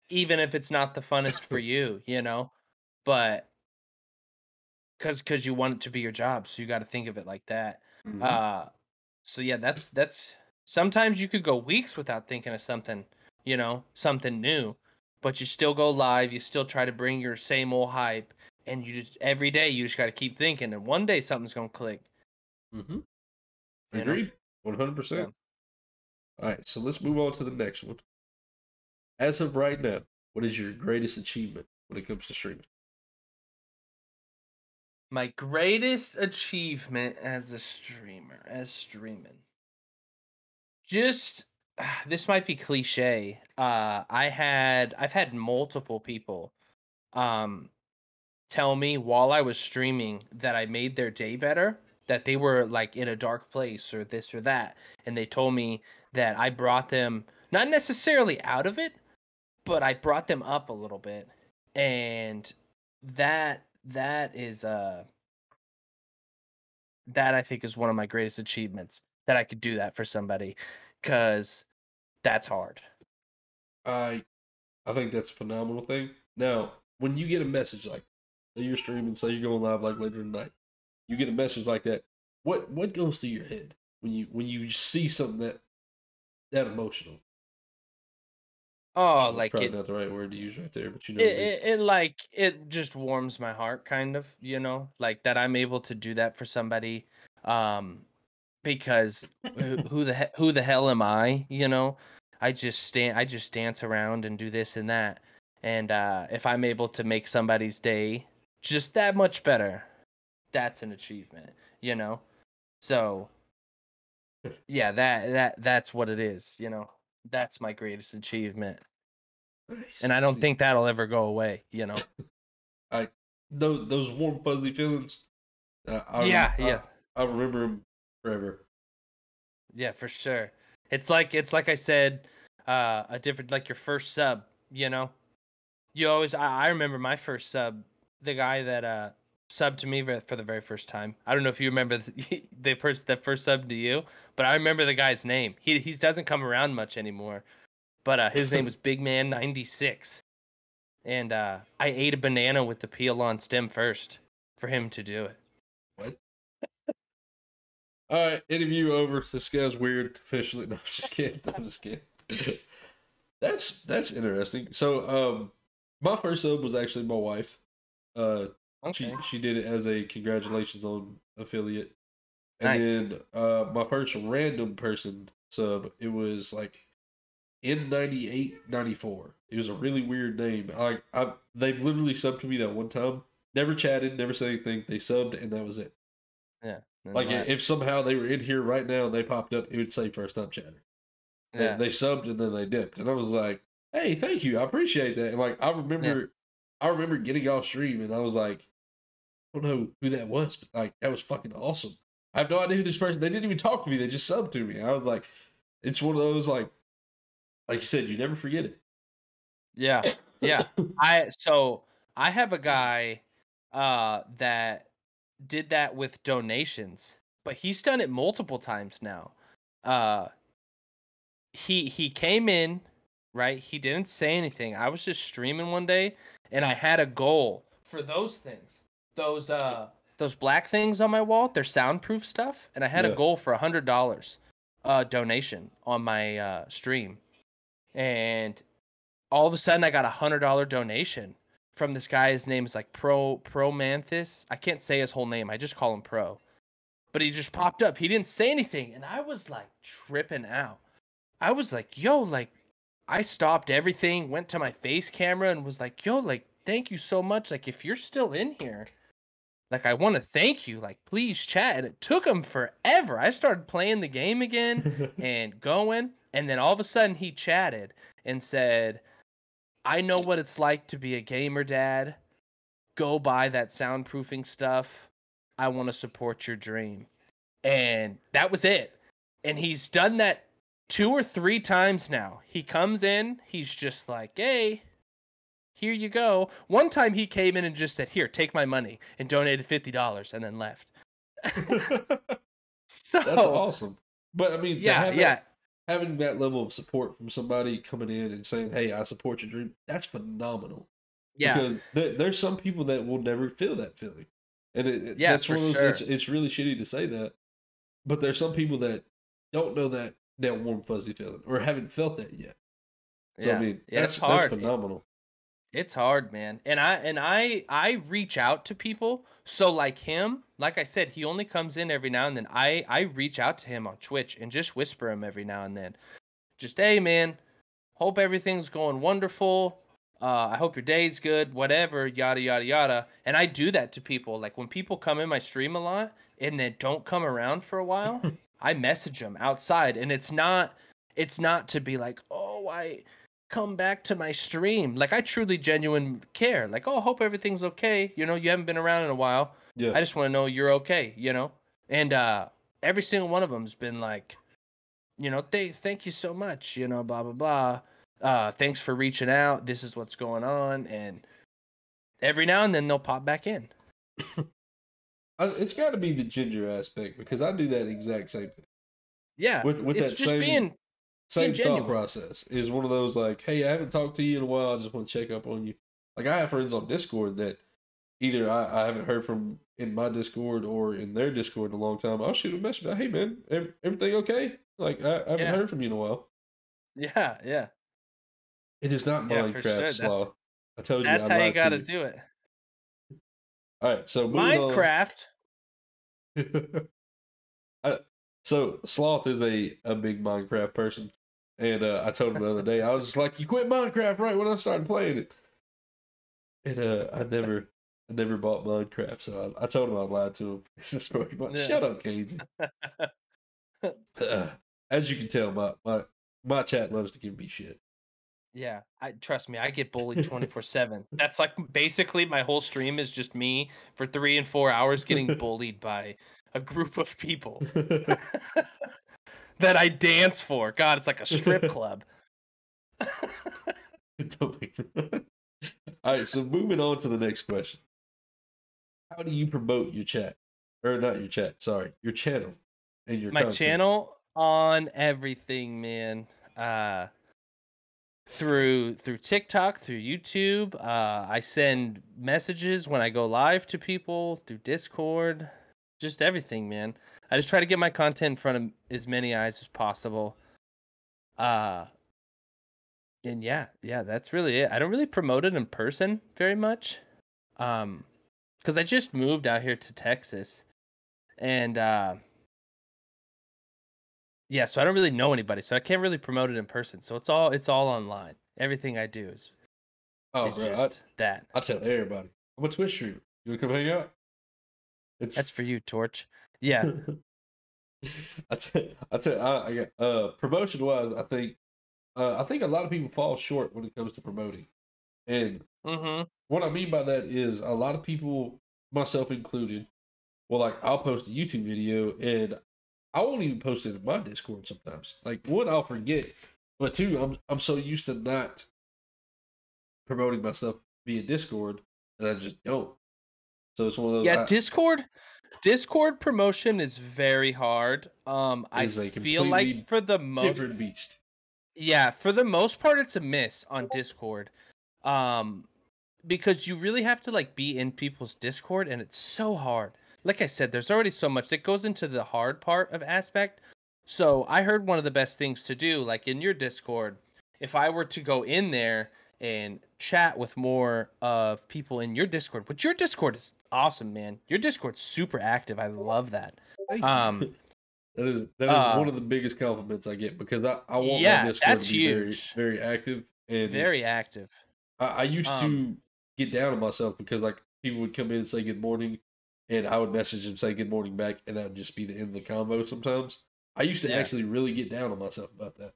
even if it's not the funnest for you, you know? But cuz you want it to be your job, so you got to think of it like that. Hmm. Uh so yeah, that's sometimes you could go weeks without thinking of something, something new, but you still go live, you still try to bring your same old hype, and you just every day you just got to keep thinking, and one day something's going to click, Hmm. you know? Agreed. Yeah. 100%. All right, so let's move on to the next one. As of right now, what is your greatest achievement when it comes to streaming? My greatest achievement as a streamer, as streaming. Just this might be cliche. I've had multiple people um tell me while I was streaming that I made their day better, that they were like in a dark place or this or that, and they told me that I brought them not necessarily out of it, but I brought them up a little bit. And that is that I think is one of my greatest achievements, that I could do that for somebody, cuz that's hard. I I think that's a phenomenal thing. Now, when you get a message like, say you're streaming, say you're going live like later tonight, you get a message like that. What goes through your head when you see something that emotional? Oh, It's like probably not the right word to use right there, but you know it, what I mean. it, it like it just warms my heart, kind of, like that I'm able to do that for somebody. Um because who the hell am I, I just dance around and do this and that. And if I'm able to make somebody's day just that much better, that's an achievement, you know? So, yeah, that's what it is, That's my greatest achievement. And Nice. I don't See, think that'll ever go away. I those warm fuzzy feelings. Yeah, yeah. I remember them forever. Yeah, for sure. It's like I said, a different, like your first sub, you know? You always I remember my first sub, the guy that subbed to me for the very first time. I don't know if you remember the person that first subbed to you, but I remember the guy's name. He doesn't come around much anymore. But his name was Big Man 96. And I ate a banana with the peel on stem first for him to do it. What? All right, interview over. This guy's weird officially. No, I'm just kidding. I'm just kidding. That's interesting. So, my first sub was actually my wife. Uh, Okay. she did it as a congratulations on affiliate, and Nice. then my first random person sub, it was like N9894. It was a really weird name. They've literally subbed to me that one time. Never chatted, never said anything. They subbed, and that was it. Yeah. And Like that. if somehow they were in here right now and they popped up, it would say first time chatter. Yeah. They subbed and then they dipped, and I was like, "Hey, thank you, I appreciate that." And like Yeah. I remember getting off stream, and I was like, "I don't know who that was, but like that was fucking awesome." I have no idea who this person. They didn't even talk to me. They just subbed to me. And I was like, "It's one of those like you said, you never forget Yeah. Yeah. it." So I have a guy that did that with donations, but he's done it multiple times now. Uh he came in, right? He didn't say anything. I was just streaming one day and I had a goal for those things. Those black things on my wall, they're soundproof stuff, and I had a Yeah. goal for $100 donation on my stream. And all of a sudden I got $100 donation from this guy. His name is like Pro Manthus. I can't say his whole name. I just call him Pro. but he just popped up. He didn't say anything, and I was like tripping out. I was like, yo, like, I stopped everything, went to my face camera, and was like, yo, like, thank you so much. Like, if you're still in here, like, I want to thank you. Like, please chat. And it took him forever. I started playing the game again and going, and then all of a sudden he chatted and said, I know what it's like to be a gamer, Dad. Go buy that soundproofing stuff. I want to support your dream. And that was it. And he's done that 2 or 3 times now. He comes in, he's just like, hey, here you go. One time he came in and just said, here, take my money, and donated $50 and then left. So That's awesome. But I mean, yeah. Having that level of support from somebody coming in and saying, hey, I support your dream, that's phenomenal. Yeah. Because there's some people that will never feel that feeling. And Yeah, that's for one of sure. those, it's really shitty to say that. But there's some people that don't know that warm, fuzzy feeling or haven't felt that yet. So, Yeah. I mean, Yeah, that's it's hard. phenomenal. It's hard, man. And I reach out to people. So like him, like I said, he only comes in every now and then. I reach out to him on Twitch and just whisper him every now and then. Just, hey man, hope everything's going wonderful. I hope your day's good, whatever, yada yada yada. And I do that to people. Like when people come in my stream a lot and then don't come around for a while, I message them outside, and it's not to be like, oh, I come back to my stream. Like I truly genuine care. Like, oh, hope everything's okay. You know, you haven't been around in a while. Yeah. I just want to know you're okay, you know? And every single one of them's been like, you know, thank you so much, you know, blah blah blah. Thanks for reaching out. This is what's going on, and every now and then they'll pop back in. It's got to be the ginger aspect, because I do that exact same thing. Yeah, With it's that just same thought genuine. process is one of those like, hey, I haven't talked to you in a while. I just want to check up on you. Like I have friends on Discord that either I haven't heard from in my Discord or in their Discord in a long time. I'll shoot a message about, hey man, everything okay? Like I haven't heard from you in a while. Yeah, yeah. It is not Yeah, for Minecraft sure. Sloth. I told you That's I how you lied got to to do it. All right, so moving Minecraft. So Sloth is a big Minecraft person, and I told him the other day, I was just like, you quit Minecraft right when I started playing it, and I never bought Minecraft, so I told him I lied to him. It's just Yeah. Shut up, Casey. As you can tell, my chat loves to give me shit. Yeah, trust me, I get bullied 24/7. That's like basically my whole stream is just me for 3 and 4 hours getting bullied by a group of people that I dance for. God, it's like a strip club. Don't make that. All right, so moving on to the next question. How do you promote your chat? Or not your chat, sorry, your channel and your My content? channel on everything, man. Through TikTok, through YouTube. I send messages when I go live to people through Discord. Just everything, man. I just try to get my content in front of as many eyes as possible. And yeah, that's really it. I don't really promote it in person very much. Because I just moved out here to Texas. And yeah, so I don't really know anybody, so I can't really promote it in person. So it's all online. Everything I do is Oh, it's bro, just that. I tell everybody. I'm a Twitch streamer. You want to come hang out? That's for you, Torch. Yeah. I got promotion wise, I think a lot of people fall short when it comes to promoting. And what I mean by that is a lot of people, myself included, well, like I'll post a YouTube video and I won't even post it in my Discord sometimes. Like one, I'll forget, but two, I'm so used to not promoting my stuff via Discord that I just don't. So it's one of those. Yeah, Discord promotion is very hard. I is a feel like completely for the most different beast. Yeah, for the most part it's a miss on Discord. Because you really have to like be in people's Discord, and it's so hard. Like I said, there's already so much that goes into the hard part of aspect. So I heard one of the best things to do, like in your Discord, if I were to go in there and chat with more of people in your Discord, which your Discord is awesome, man. Your Discord's super active. I love that. Thank Um, you. That is one of the biggest compliments I get because I want my yeah, Discord to that's be very huge. very active and Very it's active. I used Um, to get down on myself because like people would come in and say good morning and I would message them say good morning back and that would just be the end of the convo sometimes. I used to yeah, actually really get down on myself about that.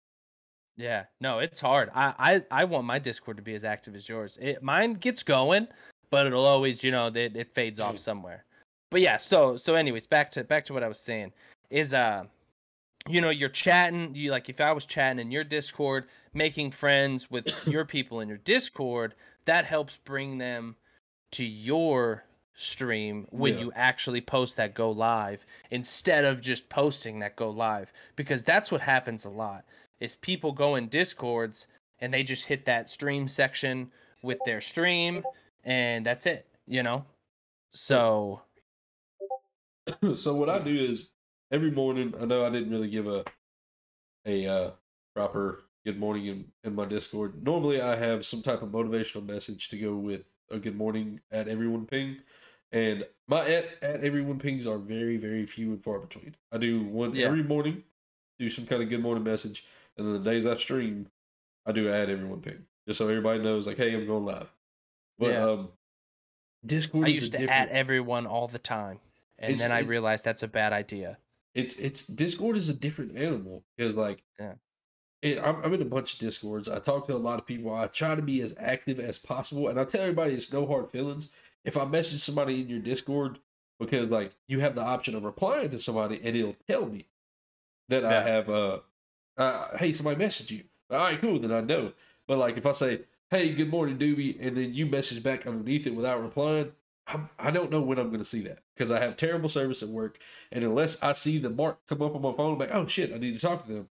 yeah. No, it's hard. I want my Discord to be as active as yours. Mine gets going, but it'll always, it fades off somewhere. But yeah, so anyways, back to what I was saying is you're chatting, you like if I was chatting in your Discord, making friends with your people in your Discord, that helps bring them to your stream when Yeah. you actually post that go live instead of just posting that go live, because that's what happens a lot is people go in Discords and they just hit that stream section with their stream and that's it. So So so what I do is every morning I know I didn't really give a proper good morning in my Discord. Normally, I have some type of motivational message to go with a good morning at everyone ping, and my at everyone pings are very very few and far between. I do one yeah, every morning, do some kind of good morning message, and then the days I stream, I do add everyone ping just so everybody knows like, hey, I'm going live. But yeah. I Discord is a used to at different. everyone all the time, and It's then I it's realized that's a bad idea. it's Discord is a different animal because like Yeah. I'm in a bunch of Discords. I talk to a lot of people. I try to be as active as possible, and I tell everybody it's no hard feelings. If I message somebody in your Discord, because like you have the option of replying to somebody, and it'll tell me that I Yeah. have hey, somebody messaged you. All right, cool, then I know. But like if I say, hey, good morning, Doobie, and then you message back underneath it without replying, I don't know when I'm going to see that because I have terrible service at work, and unless I see the mark come up on my phone, I'm like, oh shit, I need to talk to them.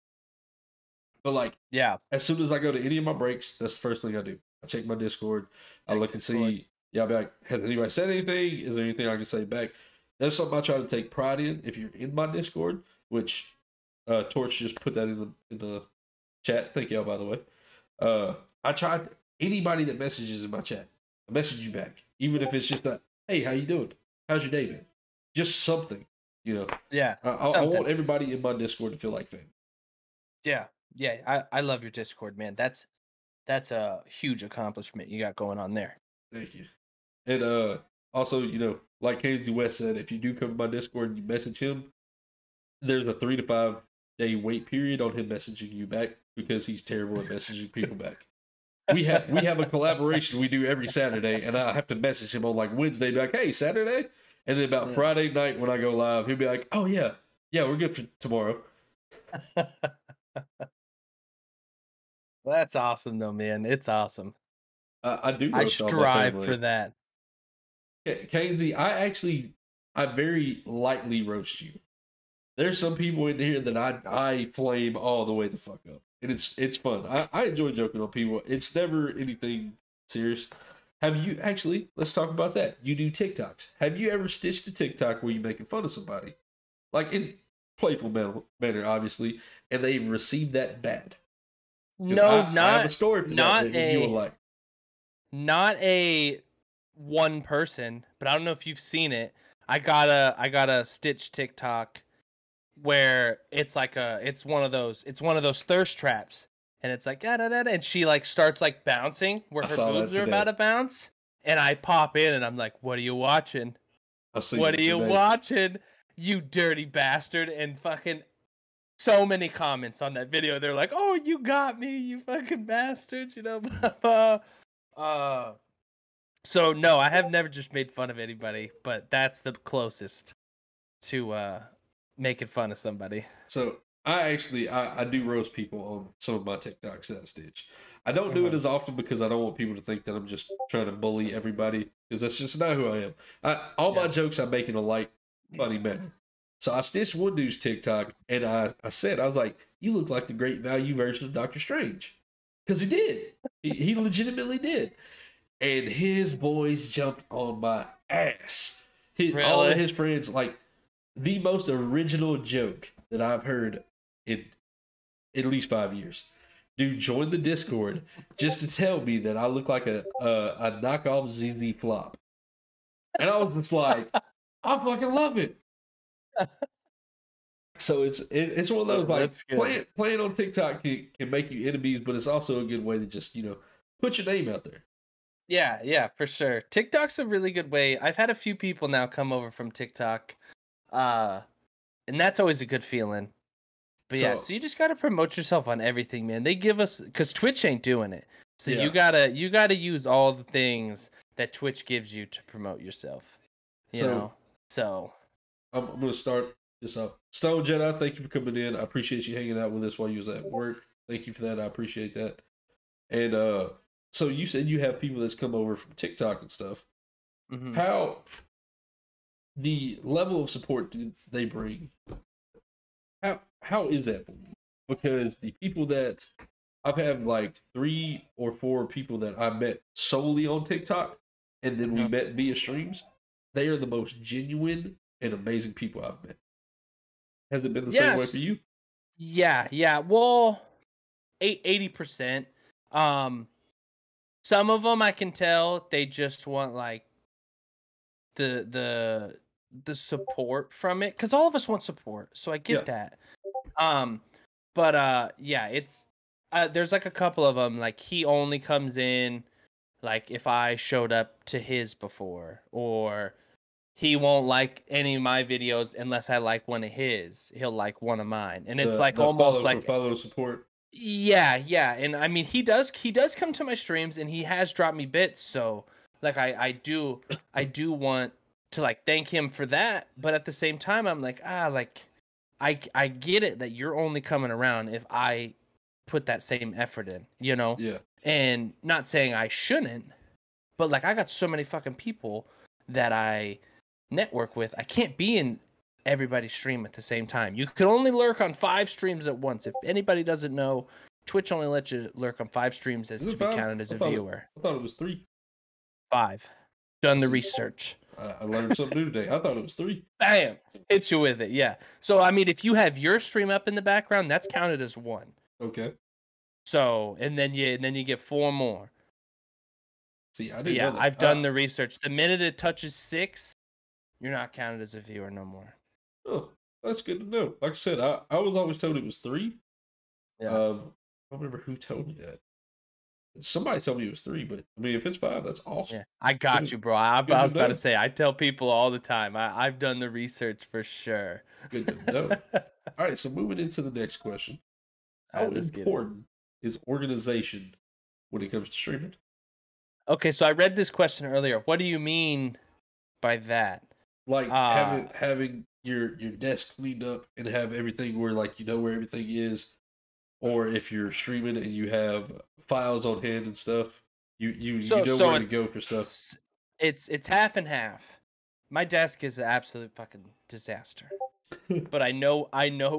But like Yeah. as soon as I go to any of my breaks, that's the first thing I do. I check my Discord. I Check look and Discord. see, yeah, I'll be like, has anybody said anything? Is there anything I can say back? That's something I try to take pride in. If you're in my Discord, which Torch just put that in the chat. Thank y'all, by the way. I try anybody that messages in my chat, I message you back, even if it's just that, hey, how you doing? How's your day been? Just something, you know. Yeah. I Something. want everybody in my Discord to feel like family. Yeah. Yeah. I love your Discord, man. That's a huge accomplishment you got going on there. Thank you. And also, like Casey West said, if you do come to my Discord and you message him, there's a 3 to 5 day wait period on him messaging you back because he's terrible at messaging people back. We have a collaboration we do every Saturday, and I have to message him on like Wednesday, be like, hey, Saturday, and then about Yeah. Friday night when I go live, he'll be like, oh yeah, we're good for tomorrow. That's awesome though, man. It's awesome. I do I roast all my strive for family. that. Kainsey, I very lightly roast you. There's some people in here that I flame all the way the fuck up, and it's fun. I enjoy joking on people. It's never anything serious. Have you actually? Let's talk about that. You do TikToks. Have you ever stitched a TikTok where you're making fun of somebody, like in playful manner, obviously, and they received that bad? Because No, I have a story for not that you will a like. not a one person, but I don't know if you've seen it. I got a Stitch TikTok where it's one of those thirst traps, and it's like da, da, da, da, and she like starts like bouncing where I her saw that boobs are about today. to bounce, and I pop in and I'm like, what are you watching? I seen What it are you today. watching, you dirty bastard? And fucking so many comments on that video. They're like, oh, you got me, you fucking bastard, uh so no, I have never just made fun of anybody, but that's the closest to making fun of somebody. So I do roast people on some of my TikToks that I stitch. I don't do it Mhm. as often because I don't want people to think that I'm just trying to bully everybody because that's just not who I am. All my Yeah. jokes I make in a light, funny manner. So I stitched one dude's TikTok and I was like, you look like the great value version of Doctor Strange. Because he did. He legitimately did. And his boys jumped on my ass. All of Really? his friends, like, the most original joke that I've heard in at least 5 years. Dude joined the Discord just to tell me that I look like a knockoff ZZ Flop, and I was just like, I fucking love it. So it's one of those like That's good. playing on TikTok can make you enemies, but it's also a good way to just put your name out there. Yeah, for sure. TikTok's a really good way. I've had a few people now come over from TikTok, uh, and that's always a good feeling. But yeah, So so you just gotta promote yourself on everything, man. They give us because Twitch ain't doing it, so yeah, you gotta use all the things that Twitch gives you to promote yourself. You so know, so I'm gonna start this off. Stone Jedi, thank you for coming in. I appreciate you hanging out with us while you was at work. Thank you for that. I appreciate that. And so you said you have people that's come over from TikTok and stuff. mhm. How the level of support do they bring? How is that for you? Because the people that I've had like 3 or 4 people that I met solely on TikTok, and then we Yeah. met via streams. They are the most genuine and amazing people I've met. Has it been the same way for Yes, you? yeah. Well, 80%. Um, some of them I can tell they just want like the the the support from it because all of us want support, so I Yeah. get that. Um, but yeah, it's there's like a couple of them. Like he only comes in like if I showed up to his before, or he won't like any of my videos unless I like one of his. He'll like one of mine, and it's like The almost follow for like follow support. yeah. And I mean, he does come to my streams, and he has dropped me bits. So like I do want to like thank him for that, but at the same time, I'm like like I get it that you're only coming around if I put that same effort in, you know? Yeah. And not saying I shouldn't, but like I got so many fucking people that I network with. I can't be in everybody's stream at the same time. You can only lurk on 5 streams at once. If anybody doesn't know, Twitch only lets you lurk on 5 streams as Is to it be 5? counted as a viewer. I thought it was 3. 5. Done the See, research. I learned something new today. I thought it was 3. Bam! Hit you with it, yeah. So I mean, if you have your stream up in the background, that's counted as 1. Okay. So and then you get 4 more. See, I But didn't know yeah, that. I've done the research. The minute it touches 6, you're not counted as a viewer no more. Oh, that's good to know. Like I said, I was always told it was 3. Yeah. I don't remember who told me that. Somebody told me it was 3, but I mean, if it's 5, that's awesome. Yeah, I got Good- you, bro. I good to was about know. to say, I tell people all the time, I've done the research for sure. Good to know. All right, so moving into the next question. All How right, let's get it. important is organization when it comes to streaming? Okay, so I read this question earlier. What do you mean by that? Like Uh, having your desk cleaned up and have everything where like you know where everything is, or if you're streaming and you have files on hand and stuff, you know where to go for stuff. it's half and half. My desk is an absolute fucking disaster. But I know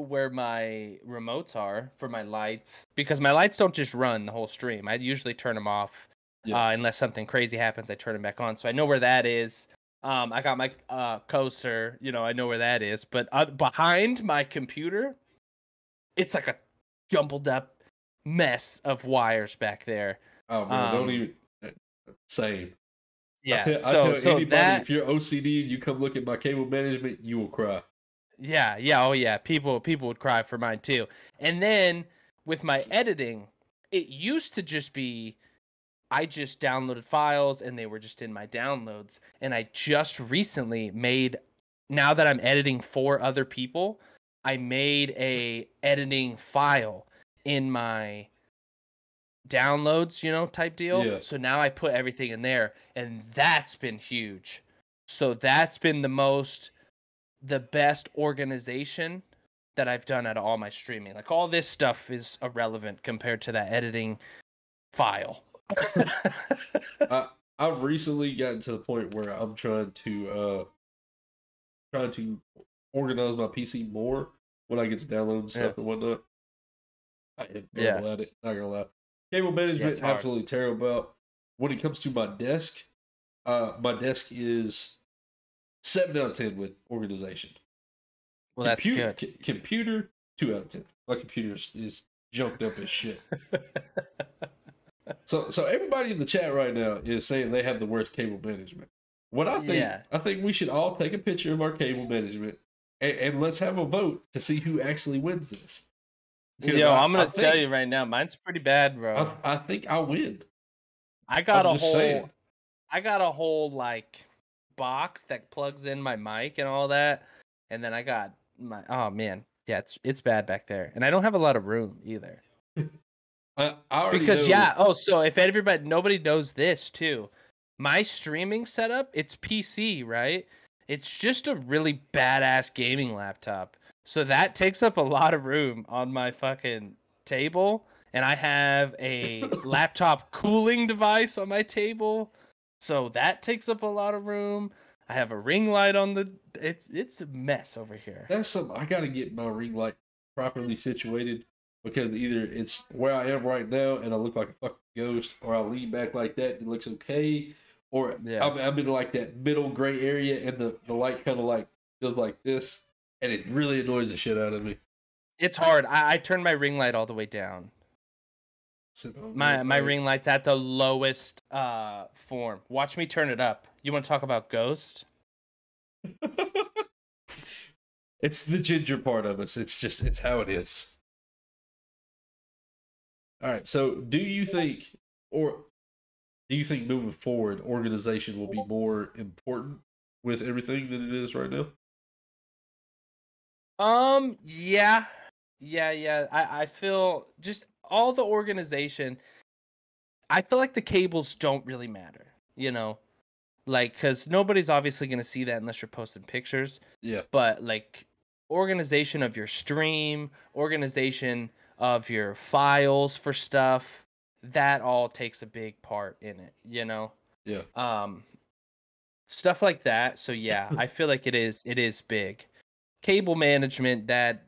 where my remotes are for my lights because my lights don't just run the whole stream. I usually turn them off unless something crazy happens. I turn them back on, so I know where that is. I got my coaster, I know where that is. But behind my computer, it's like a jumbled up mess of wires back there. Oh man, don't even same. Yeah, I tell so anybody that if you're OCD and you come look at my cable management, you will cry. yeah, oh yeah, people would cry for mine too. And then with my editing, it used to just be I just downloaded files and they were just in my downloads. And I just recently made, now that I'm editing for other people, I made a editing file in my downloads, type deal. Yeah. So now I put everything in there, and that's been huge. So that's been the best organization that I've done out of all my streaming. Like all this stuff is irrelevant compared to that editing file. I've recently gotten to the point where I'm trying to organize my PC more when I get to download stuff and whatnot. I am terrible at it, not gonna lie. Cable management, absolutely terrible about. When it comes to my desk is 7 out of 10 with organization. Well, that's good. Computer, 2 out of 10. My computer is junked up as shit. So everybody in the chat right now is saying they have the worst cable management. What I think we should all take a picture of our cable management and let's have a vote to see who actually wins this. Because Yo, I'm I gonna tell think you right now, mine's pretty bad, bro. I think I'll win. I got I'm a just saying. whole like box that plugs in my mic and all that, and then I got my oh man, yeah, it's bad back there, and I don't have a lot of room either. I already Because know. so if nobody knows this too, my streaming setup, it's PC, right? It's just a really badass gaming laptop. So that takes up a lot of room on my fucking table, and I have a laptop cooling device on my table. So that takes up a lot of room. I have a ring light on the it's a mess over here. That's something I gotta get my ring light properly situated because either it's where I am right now and I look like a fucking ghost, or I lean back like that and it looks okay, or Yeah. I'm in like that middle gray area and the light kind of like goes like this, and it really annoys the shit out of me. It's hard. I turned my ring light all the way down. So, My ring light's at the lowest form. Watch me turn it up. You want to talk about Ghost? It's the ginger part of us. It's how it is. All right. So, do you think moving forward, organization will be more important with everything than it is right now? Yeah. I feel just all the organization. I feel like the cables don't really matter, you know? Like, because nobody's obviously going to see that unless you're posting pictures. Yeah. But, like, organization of your stream, organization of your files for stuff, that all takes a big part in it, you know? Yeah. Stuff like that. So, yeah, I feel like it is big. Cable management, that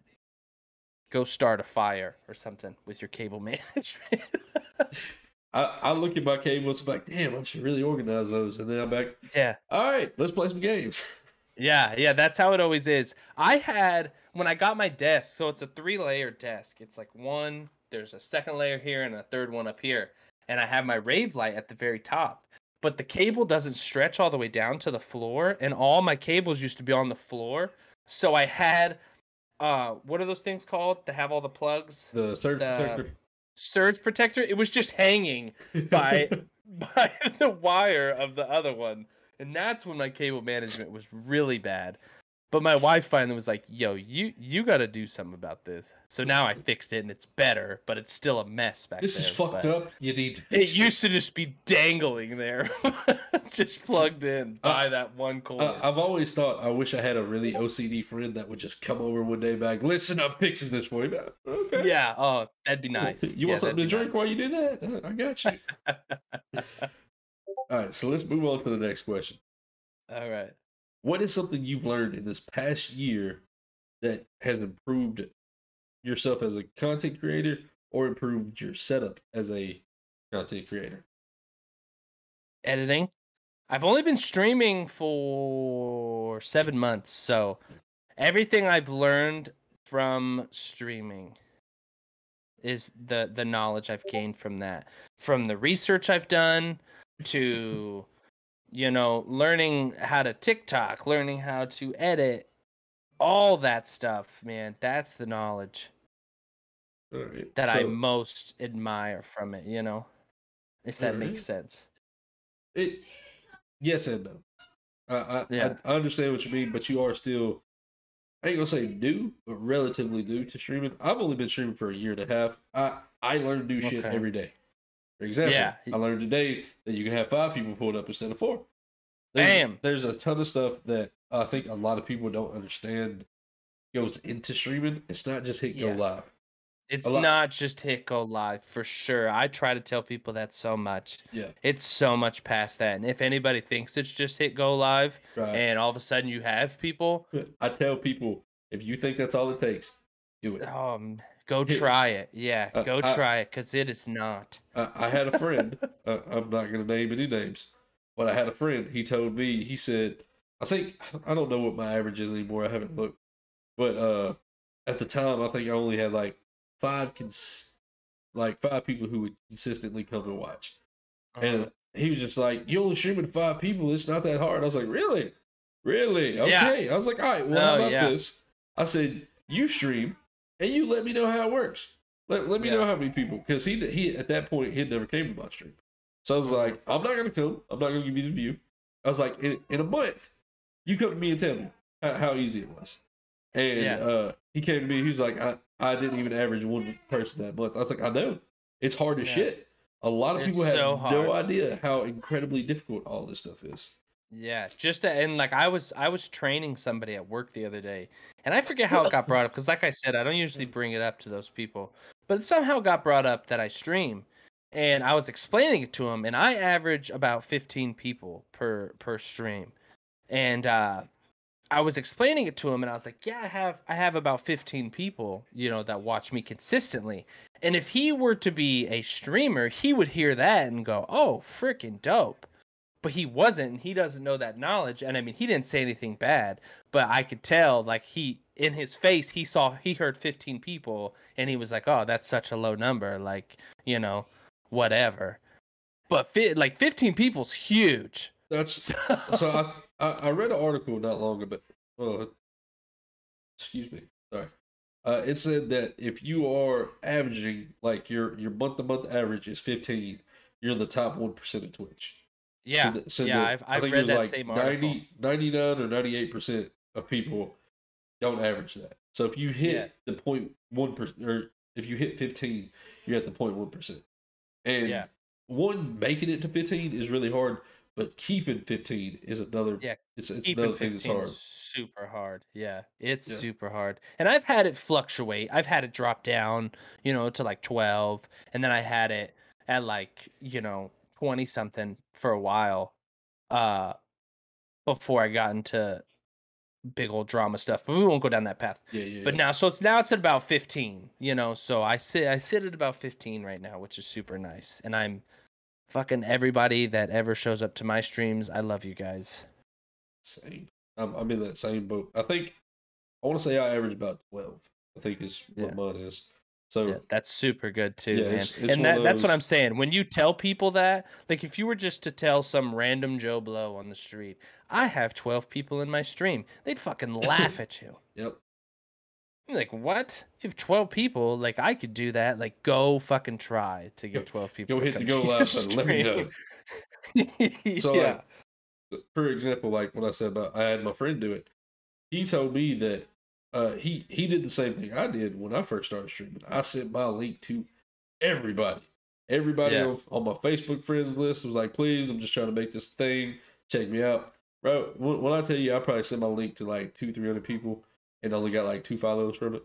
go start a fire or something with your cable management. I look at my cables, I'm like, damn, I should really organize those. And then I'm back, Yeah. all right, let's play some games. Yeah, that's how it always is. When I got my desk, so it's a 3-layer desk. It's like there's a second layer here and a third one up here. And I have my rave light at the very top. But the cable doesn't stretch all the way down to the floor, and all my cables used to be on the floor. So I had what are those things called that have all the plugs? The surge protector. Surge protector. It was just hanging by the wire of the other one, and that's when my cable management was really bad. But my wife finally was like, "Yo, you got to do something about this." So now I fixed it, and it's better, but it's still a mess back there. This is fucked up. You need to It fix used to just be dangling there, just plugged in by that one cord. I've always thought I wish I had a really OCD friend that would just come over one day and be like, listen, I'm fixing this for you. Okay. Yeah, oh, that'd be nice. You want something to drink while you do that? I got you. All right, so let's move on to the next question. All right. What is something you've learned in this past year that has improved yourself as a content creator or improved your setup as a content creator? Editing. I've only been streaming for 7 months, so everything I've learned from streaming is the knowledge I've gained from that. From the research I've done to learning how to TikTok, learning how to edit, all that stuff, man. That's the knowledge All right. that I most admire from it, if that All makes right. sense. Yes and no. I understand what you mean, but you are still, I ain't gonna say new, but relatively new to streaming. I've only been streaming for a year and a half. I learn new shit every day. For example, I learned today that you can have 5 people pulled up instead of 4. There's a ton of stuff that I think a lot of people don't understand goes into streaming. It's not just hit go live. It's not just hit go live, for sure. I try to tell people that so much. Yeah. It's so much past that. And if anybody thinks it's just hit go live and all of a sudden you have people, I tell people, if you think that's all it takes, do it. Go try it. Yeah, go try it, because it is not. I had a friend, I'm not going to name any names, but I had a friend, he told me, he said, I don't know what my average is anymore, I haven't looked, but at the time, I think I only had like 5 people who would consistently come and watch. And he was just like, you only streaming to 5 people, it's not that hard. I was like, really? Okay. I was like, all right, well, how about this? I said, you stream and you let me know how it works. Let me know how many people, because he at that point he had never came to my stream. So I was like, I'm not gonna come. I'm not gonna give you the view. I was like, in a month, you come to me and tell me how easy it was. And he came to me. He was like, I didn't even average one person that month. I was like, I know. It's hard as shit. A lot of people have no idea how incredibly difficult all this stuff is. Yeah, and like I was training somebody at work the other day, and I forget how it got brought up because, like I said, I don't usually bring it up to those people, but it somehow got brought up that I stream, and I was explaining it to him, and I average about 15 people per stream, and I was explaining it to him, and I was like, yeah, I have about 15 people, that watch me consistently. And if he were to be a streamer, he would hear that and go, oh, freaking dope. But he wasn't, and he doesn't know that knowledge. And I mean, he didn't say anything bad, but I could tell, like, in his face, he heard 15 people, and he was like, oh, that's such a low number, like, whatever. But 15 people's huge. That's so. I read an article not long ago. Excuse me. Sorry. It said that if you are averaging, like your month-to-month average is 15, you're in the top 1% of Twitch. Yeah. I've read that same article. 99 or 98% of people don't average that. So if you hit the 0.1%, or if you hit 15, you're at the 0.1%. And making it to 15 is really hard, but keeping 15 is another. Yeah, it's another thing that's hard. Super hard. Yeah, it's super hard. And I've had it fluctuate. I've had it drop down, to like 12, and then I had it at like 20 something for a while, before I got into big old drama stuff. But we won't go down that path. But now it's at about 15. So I sit at about 15 right now, which is super nice. And I'm fucking everybody that ever shows up to my streams. I love you guys. Same. I'm in that same boat. I want to say I average about 12. I think is what mine is. So that's super good too, man. And that's what I'm saying. When you tell people that, like if you were just to tell some random Joe Blow on the street, I have 12 people in my stream, they'd fucking laugh at you. Yep. You're like, what? You have 12 people? Like I could do that. Like go fucking try to get 12 people. Go hit the go live button. Let me know. So for example, like what I said about I had my friend do it. He told me that he did the same thing I did when I first started streaming. I sent my link to everybody. Everybody on my Facebook friends list was like, please, I'm just trying to make this thing. Check me out. Bro, when I tell you, I probably sent my link to like 200-300 people and only got like 2 follows from it.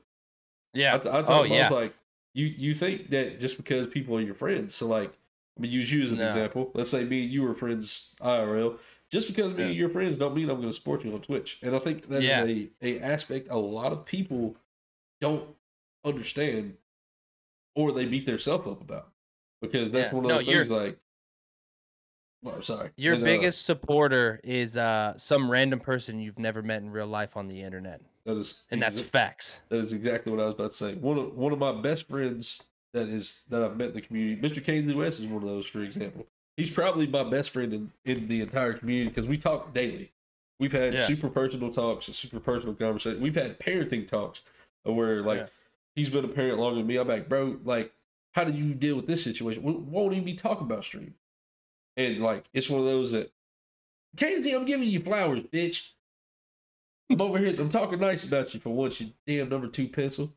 Yeah. I was like, you think that just because people are your friends. So like, I mean, use you as an example. Let's say me and you were friends IRL. Just because me and your friends don't mean I'm going to support you on Twitch. And I think that is a aspect a lot of people don't understand, or they beat themselves up about. Because that's one of those things like, sorry. Your biggest supporter is some random person you've never met in real life on the internet. That's facts. That is exactly what I was about to say. One of my best friends that I've met in the community, Mr. Keynes US is one of those, for example. He's probably my best friend in the entire community because we talk daily. We've had super personal talks, super personal conversations. We've had parenting talks where, like, he's been a parent longer than me. I'm like, bro, like, how do you deal with this situation? We won't even be talking about stream. And, like, it's one of those that, Casey, I'm giving you flowers, bitch. I'm over here. I'm talking nice about you for once, you damn number 2 pencil.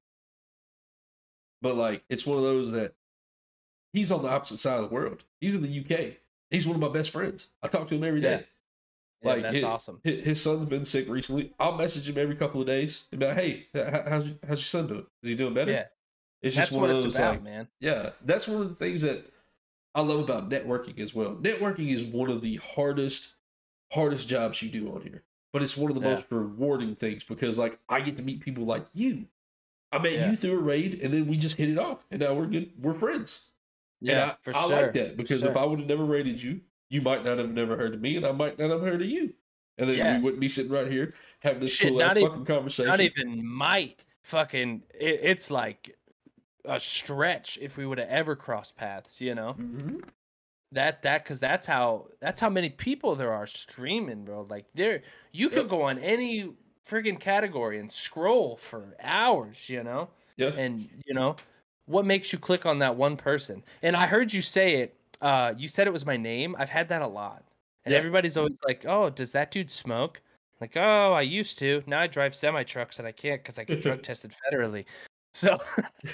But, like, it's one of those that he's on the opposite side of the world. He's in the UK. He's one of my best friends. I talk to him every day. Yeah, like that's awesome. His son's been sick recently. I'll message him every couple of days and be like, hey, how's your son doing? Is he doing better? Yeah. It's just one of those, about, man. Yeah, that's one of the things that I love about networking as well. Networking is one of the hardest jobs you do on here. But it's one of the most rewarding things because, like, I get to meet people like you. I met you through a raid, and then we just hit it off, and now we're good. We're friends. Yeah, and I like that because if I would have never raided you, you might not have never heard of me, and I might not have heard of you. And then we wouldn't be sitting right here having this cool ass fucking conversation. Not even might fucking. It's like a stretch if we would have ever crossed paths, you know. Mm-hmm. Because that's how many people there are streaming, bro. Like you could go on any friggin' category and scroll for hours, Yeah. And what makes you click on that one person? And I heard you say it. You said it was my name. I've had that a lot, and Yeah. everybody's always like, "Oh, does that dude smoke?" Like, "Oh, I used to. Now I drive semi trucks, and I can't because I get drug tested federally." So,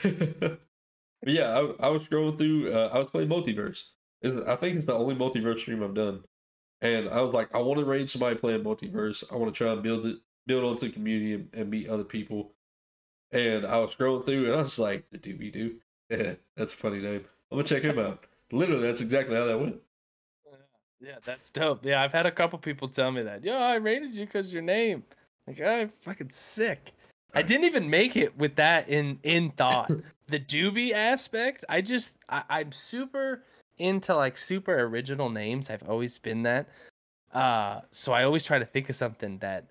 But yeah, I was scrolling through. I was playing Multiverse. I think it's the only Multiverse stream I've done, and I was like, I want to raid somebody playing Multiverse. I want to try and build onto the community and meet other people. And I was scrolling through, and I was like, the TheeDoobieDoo. That's a funny name. I'm gonna check him out. Literally, that's exactly how that went. yeah, that's dope. Yeah, I've had a couple people tell me that. Yo, I rated you because your name. Like, I'm fucking sick. I didn't even make it with that in thought. The doobie aspect, I'm super into like super original names. I've always been that. So I always try to think of something that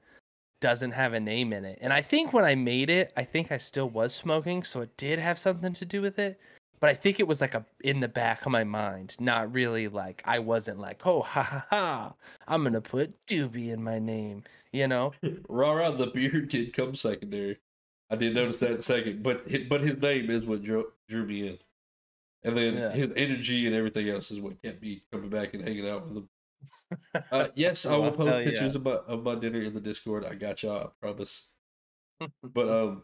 doesn't have a name in it. And I think when I made it, I think I still was smoking, so it did have something to do with it. But I think it was like in the back of my mind, not really like I wasn't like, oh ha ha ha, I'm gonna put Doobie in my name, Rah, the beard did come secondary. I did notice that in a second, but his name is what drew me in, and then Yeah. his energy and everything else is what kept me coming back and hanging out with him. Yes, I will Well, post hell pictures yeah. of my dinner in the Discord. I got y'all, I promise. But all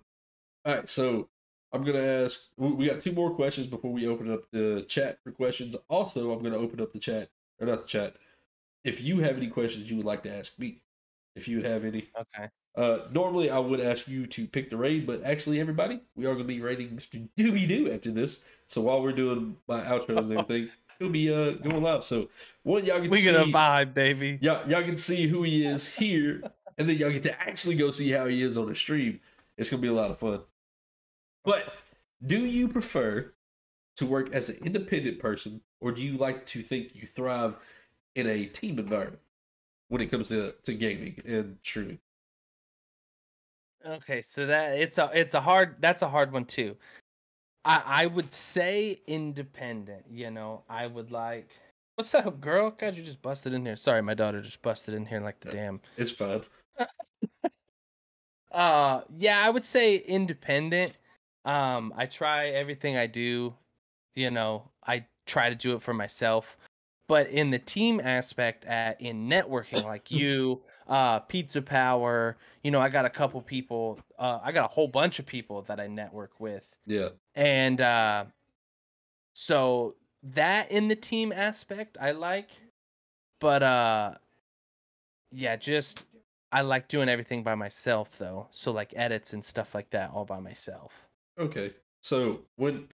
right, so I'm gonna ask. We got two more questions before we open up the chat for questions. Also, I'm gonna open up the chat, or not the chat. If you have any questions you would like to ask me, if you would have any. Okay. Normally I would ask you to pick the raid, but actually, everybody, we are gonna be raiding Mr. TheeDoobieDoo after this. So while we're doing my outros and everything, he'll be going live. So one, y'all can We get a see vibe, baby. y'all can see who he is here, and then y'all get to actually go see how he is on the stream. It's gonna be a lot of fun. But do you prefer to work as an independent person, or do you like to think you thrive in a team environment when it comes to gaming and streaming? Okay, so that's a hard one too. I would say independent, I would like what's up, girl? God, you just busted in here. Sorry, my daughter just busted in here like the damn. It's fun. Yeah, I would say independent. I try everything I do, I try to do it for myself. But in the team aspect in networking, like you, Pizza Power, I got a couple people, I got a whole bunch of people that I network with. Yeah. And so that in the team aspect I like, but yeah, just I like doing everything by myself though. So like edits and stuff like that all by myself. Okay. So when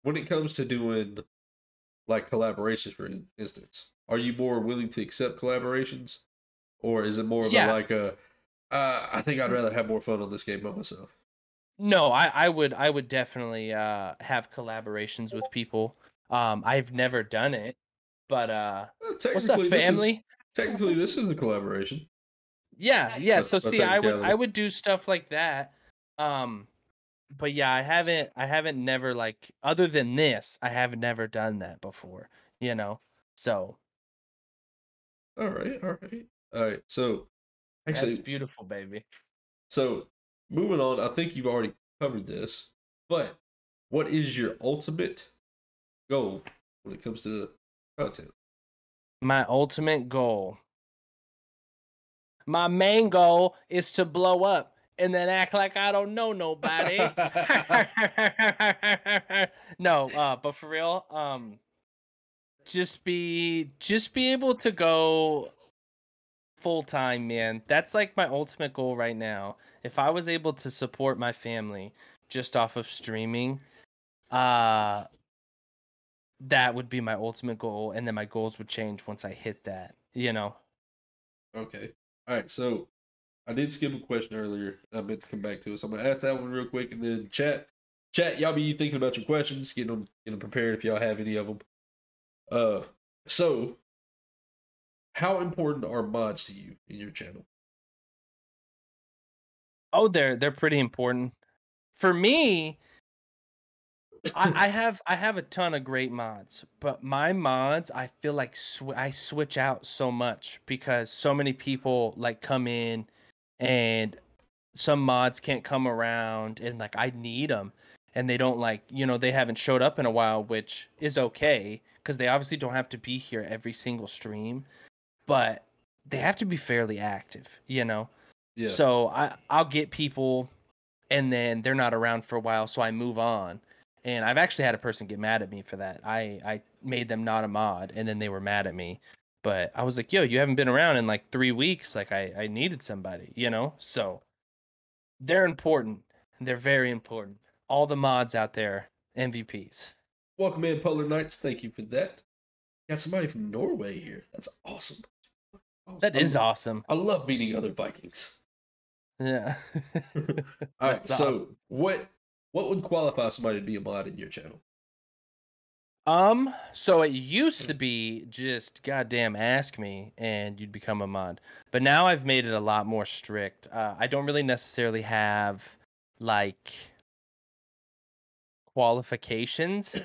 it comes to doing like collaborations, for instance, are you more willing to accept collaborations, or is it more of a Yeah. like a I think I'd rather have more fun on this game by myself? No, I would definitely have collaborations with people. I've never done it, but what's up, Technically, family? this is a collaboration. Yeah. So By see, I technicality. would do stuff like that. Um, but yeah, I haven't never like other than this, I have never done that before, So All right, all right, all right. So that's actually, beautiful, baby. so moving on, I think you've already covered this, but what is your ultimate goal when it comes to content? My ultimate goal. My main goal is to blow up and then act like I don't know nobody. No, but for real, just be able to go full time, man. That's like my ultimate goal right now. If I was able to support my family just off of streaming, uh that would be my ultimate goal, and then my goals would change once I hit that. Okay. All right. So I did skip a question earlier. I meant to come back to it. So I'm gonna ask that one real quick, and then chat. Y'all be thinking about your questions, getting them prepared if y'all have any of them. So how important are mods to you in your channel? Oh, they're pretty important. For me, I have a ton of great mods, but my mods I feel like I switch out so much because so many people like come in and some mods can't come around, and like I need them, and they don't like, they haven't showed up in a while, which is okay because they obviously don't have to be here every single stream, but they have to be fairly active. Yeah. So I'll get people, and then they're not around for a while, so I move on. And I've actually had a person get mad at me for that. I made them not a mod, and then they were mad at me. But I was like, yo, you haven't been around in like 3 weeks. Like I needed somebody. So they're important. They're very important. All the mods out there, MVPs. Welcome in, Polar Knights. Thank you for that. Got somebody from Norway here. That's awesome. That is awesome. I love meeting other Vikings. Yeah. All right, That's so awesome. what would qualify somebody to be a mod in your channel? So it used to be just goddamn ask me and you'd become a mod. But now I've made it a lot more strict. I don't really necessarily have like qualifications,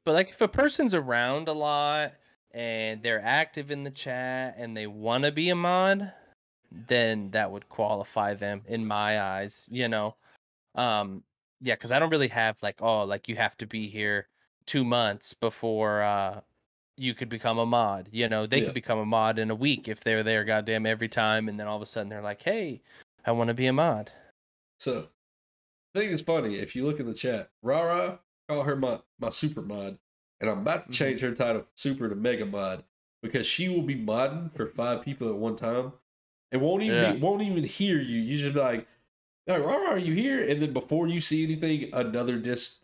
but like if a person's around a lot and they're active in the chat and they want to be a mod, then that would qualify them in my eyes. Yeah, because I don't really have like, oh, like you have to be here 2 months before you could become a mod. They Yeah. could become a mod in a week if they're there goddamn every time, and then all of a sudden they're like, hey, I want to be a mod. So, I think it's funny if you look in the chat. Rara, call her my super mod, and I'm about to change her title from super to mega mod because she will be modding for 5 people at one time. It won't even hear you. You just be like, Rara, are you here? And then before you see anything, another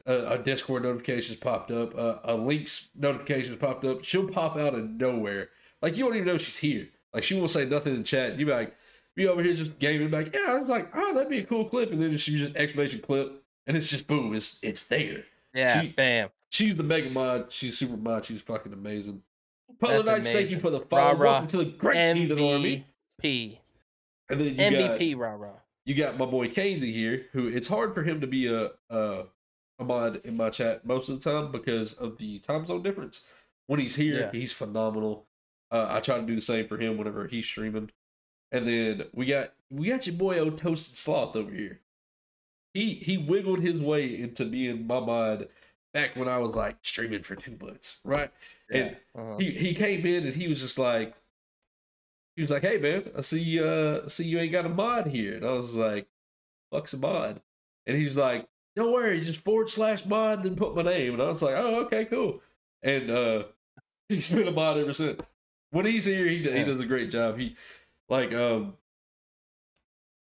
a Discord notification's popped up, a links notification's popped up. She'll pop out of nowhere. Like you don't even know she's here. Like she won't say nothing in chat. You be like, be over here just gaming, like, yeah, I was like, oh, that'd be a cool clip, and then she just exclamation clip, and it's just boom, it's there. Yeah, bam. She's the mega mod. She's super mod. She's fucking amazing. Polar Knights, thank you for the Rah, follow. rah. Welcome to the great Heathen Army. MVP. And then MVP, rah. You got my boy Kainsey here, who it's hard for him to be a mod in my chat most of the time because of the time zone difference. When he's here, he's phenomenal. I try to do the same for him whenever he's streaming. And then we got your boy O Toasted Sloth over here. He wiggled his way into being my mod back when I was like streaming for 2 months, right? Yeah. And he came in and he was just like, hey man, I see you ain't got a mod here. And I was like, fuck's a mod? And he's like, don't worry, just /mod, then put my name. And I was like, oh, okay, cool. And he's been a mod ever since. When he's here, he does a great job. He like not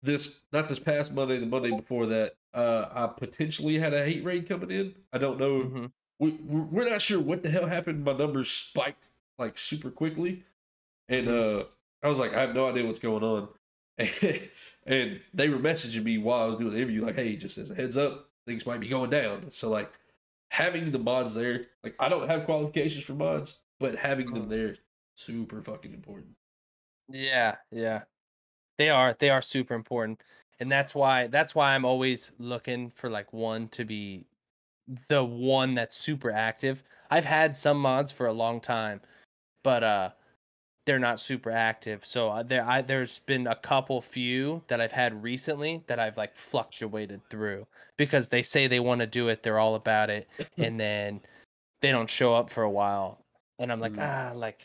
this past Monday, the Monday before that, I potentially had a hate raid coming in. I don't know. Mm-hmm. We're not sure what the hell happened. My numbers spiked like super quickly. And I was like, I have no idea what's going on. And they were messaging me while I was doing the interview, like, hey, just as a heads up, things might be going down. So, like, having the mods there, like, I don't have qualifications for mods, but having them there, super fucking important. Yeah. They are super important. And that's why I'm always looking for, like, one to be the one that's super active. I've had some mods for a long time, but they're not super active. So there's been a few that I've had recently that I've like fluctuated through because they say they want to do it, they're all about it, and then they don't show up for a while. And I'm like, like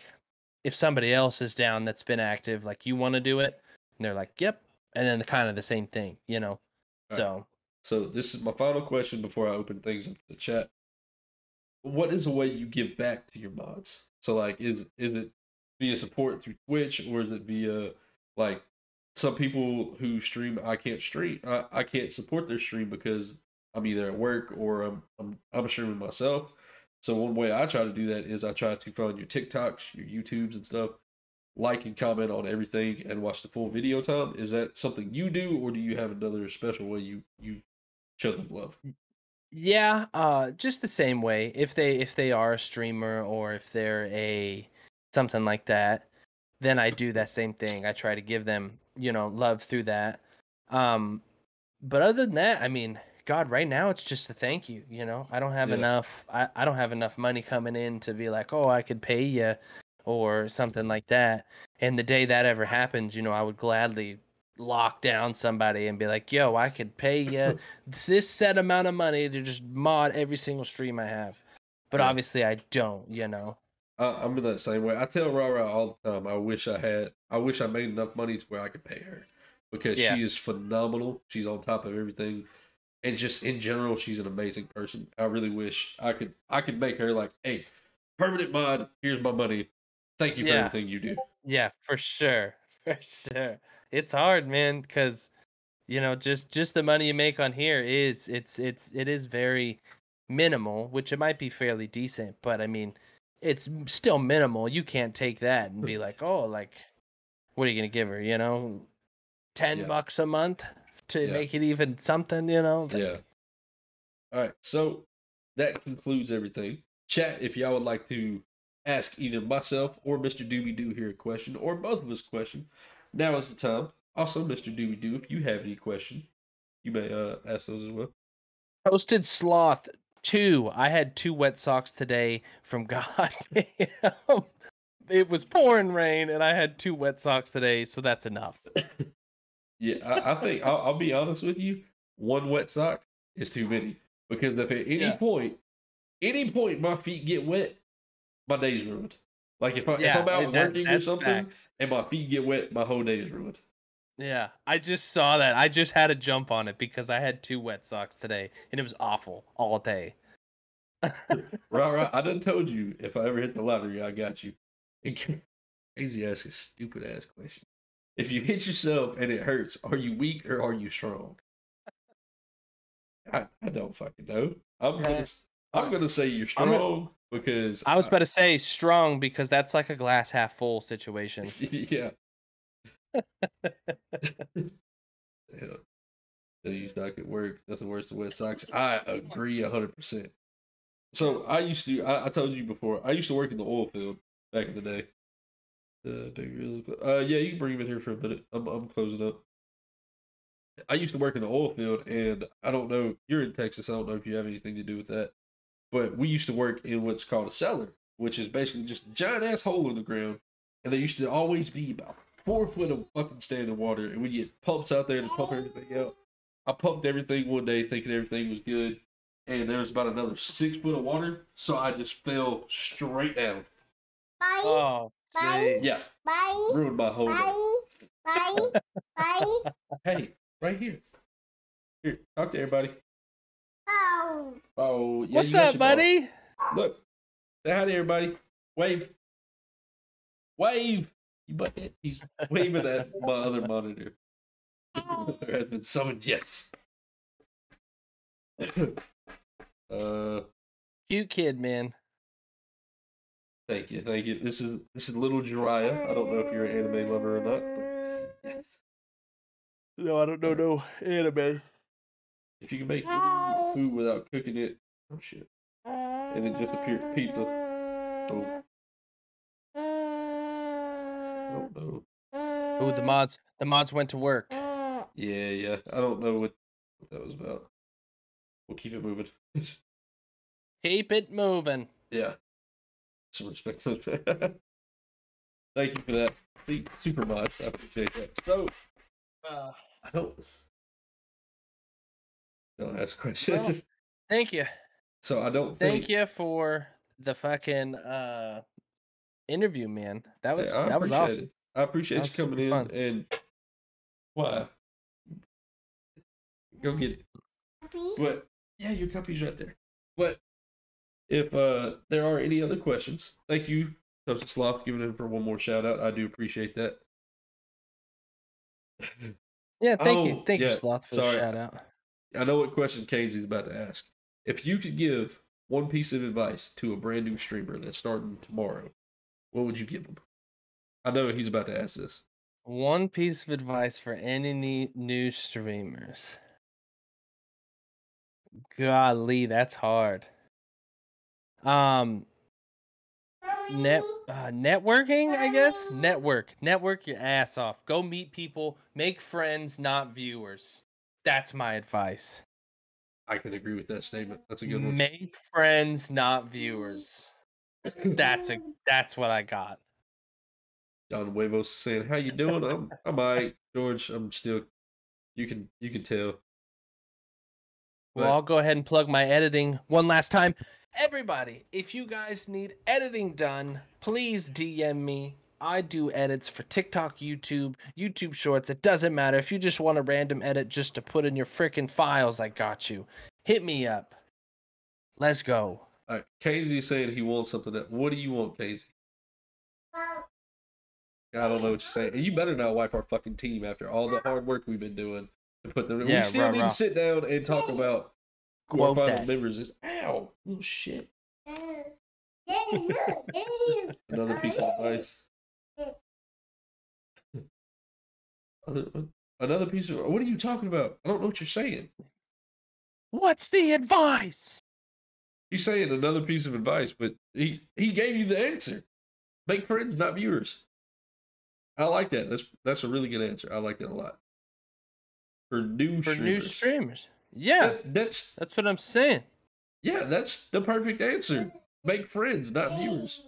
if somebody else is down that's been active, like you want to do it, and they're like, yep, and then kind of the same thing. So. Right. So this is my final question before I open things up to the chat. What is a way you give back to your mods? So like, is it via support through Twitch, or is it via like some people who stream? I can't stream. I can't support their stream because I'm either at work or I'm streaming myself. So one way I try to do that is I try to find your TikToks, your YouTubes, and stuff. Like and comment on everything and watch the full video time. Is that something you do, or do you have another special way you show them love? Yeah, just the same way. If they are a streamer or if they're a something like that, then I do that same thing. I try to give them, love through that. But other than that, I mean, God, right now it's just a thank you. I don't have enough. I don't have enough money coming in to be like, oh, I could pay you, or something like that. And the day that ever happens, I would gladly lock down somebody and be like, yo, I could pay you this set amount of money to just mod every single stream I have. But Yeah. obviously I don't, you know. I'm in that same way. I tell Rara all the time. I wish I made enough money to where I could pay her, because Yeah. she is phenomenal. She's on top of everything, and just in general, she's an amazing person. I really wish I could make her like, hey, permanent mod. Here's my money. Thank you for Yeah. everything you do. Yeah, for sure. For sure. It's hard, man, because you know, just the money you make on here it is very minimal, which it might be fairly decent, but I mean, it's still minimal. You can't take that and be like, oh, like, what are you gonna give her? You know, Yeah. $10 a month to Yeah. make it even something. You know? Like, Yeah. All right. So that concludes everything. Chat, if y'all would like to ask either myself or Mr. Doobie Doo here a question, or both of us a question, now is the time. Also, Mr. Doobie Doo, if you have any question, you may ask those as well. Toasted Sloth 2. I had 2 wet socks today from goddamn. It was pouring rain, and I had 2 wet socks today, so that's enough. Yeah, I think I'll be honest with you. One wet sock is too many, because if at Yeah. any point my feet get wet, my day's ruined. Like if Yeah, I'm out working or that's something facts. and my feet get wet, my whole day is ruined. Yeah, I just saw that. I just had to jump on it because I had 2 wet socks today, and it was awful all day. Right. I done told you, if I ever hit the lottery, I got you. Crazy ask a stupid ass question. If you hit yourself and it hurts, are you weak or are you strong? I don't fucking know. I'm gonna say you're strong because I was about to say strong because that's like a glass half full situation. yeah. Yeah. You suck at work. Nothing worse than wet socks. I agree 100%. So I told you before, I used to work in the oil field back in the day. Yeah, you can bring him in here for a minute. I'm closing up. I used to work in the oil field, and I don't know. You're in Texas. I don't know if you have anything to do with that, but we used to work in what's called a cellar, which is basically just a giant ass hole in the ground, and there used to always be about 4 foot of fucking standing water, and we get pumps out there to pump everything out. I pumped everything one day, thinking everything was good, and there was about another 6 foot of water, so I just fell straight down. Oh, jeez. Yeah, ruined my whole day. Hey, right here. Here, talk to everybody. Oh, yeah, What's you got up, your ball. buddy? Look, say hi to everybody. Wave. Wave. You butthead. He's waving at my other monitor. There has been summoned. Yes. Cute kid, man. Thank you. This is little Jiraiya. I don't know if you're an anime lover or not, but yes. No, I don't know no anime. If you can make food without cooking it, oh shit. And it just appeared pizza. Oh. I don't know. Oh, the mods went to work. Yeah. I don't know what that was about. We'll keep it moving. Keep it moving. Yeah. Some respect to that. Thank you for that. See, super mods. I appreciate that. So, I don't ask questions. Well, thank you. So I don't Thank think. you for the fucking interview, man. That was I that was appreciate awesome. it. I appreciate That you was coming super in fun. and why? Go get it. But yeah, your copy's right there. But if there are any other questions, thank you, Toasted Sloth, giving in for one more shout out. I do appreciate that. Yeah, thank you. Oh, Thank you, yeah, Sloth, for sorry. the shout out. I know what question Casey's about to ask. If you could give one piece of advice to a brand new streamer that's starting tomorrow, what would you give him? I know he's about to ask this. One piece of advice for any new streamers. Golly, that's hard. Networking, I guess. Network your ass off. Go meet people. Make friends, not viewers. That's my advice. I can agree with that statement. That's a good one. Make friends, not viewers. That's what I got. Don Huevos saying, "How you doing?" I'm alright, George. I'm still. You can tell. Well, But I'll go ahead and plug my editing one last time. Everybody, if you guys need editing done, please DM me. I do edits for TikTok, YouTube Shorts. It doesn't matter. If you just want a random edit just to put in your freaking files, I got you. Hit me up. Let's go. Casey is saying he wants something. What do you want, Casey? I don't know what you're saying. You better not wipe our fucking team after all the hard work we've been doing to put them. Yeah, we still need rah. to sit down and talk about who our Quote final that. members is. Ow, little shit. Another piece of advice. Another piece of. What are you talking about? I don't know what you're saying. What's the advice? He's saying another piece of advice, but he gave you the answer. Make friends, not viewers. I like that. That's a really good answer. I like that a lot. For new streamers. Yeah, that's what I'm saying. Yeah, that's the perfect answer. Make friends, not viewers.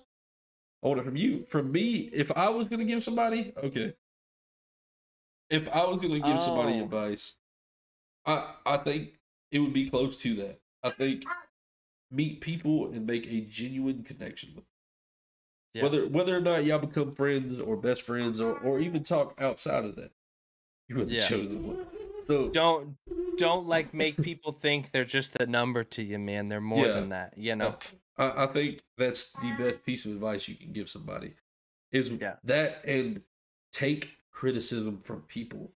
I want it from you. From me, if I was gonna give somebody, okay. If I was gonna give somebody advice, I think it would be close to that. I think meet people and make a genuine connection with them. Yeah. Whether or not y'all become friends or best friends or even talk outside of that. You were the chosen one. So don't like make people think they're just a number to you, man. They're more than that, you know. I think that's the best piece of advice you can give somebody is that, and take criticism from people.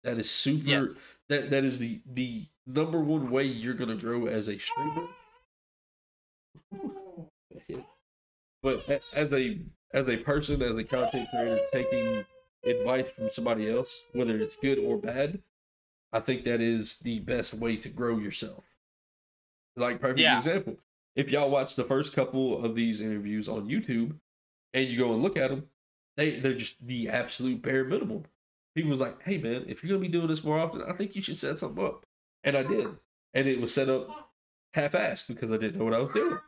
That is super. Yes. That is the number one way you're gonna grow as a streamer. But as a person, as a content creator, taking advice from somebody else, whether it's good or bad, I think that is the best way to grow yourself. Like, perfect example. If y'all watch the first couple of these interviews on YouTube and you go and look at them, they're just the absolute bare minimum. People was like, hey man, if you're going to be doing this more often, I think you should set something up. And I did. And it was set up half-assed because I didn't know what I was doing.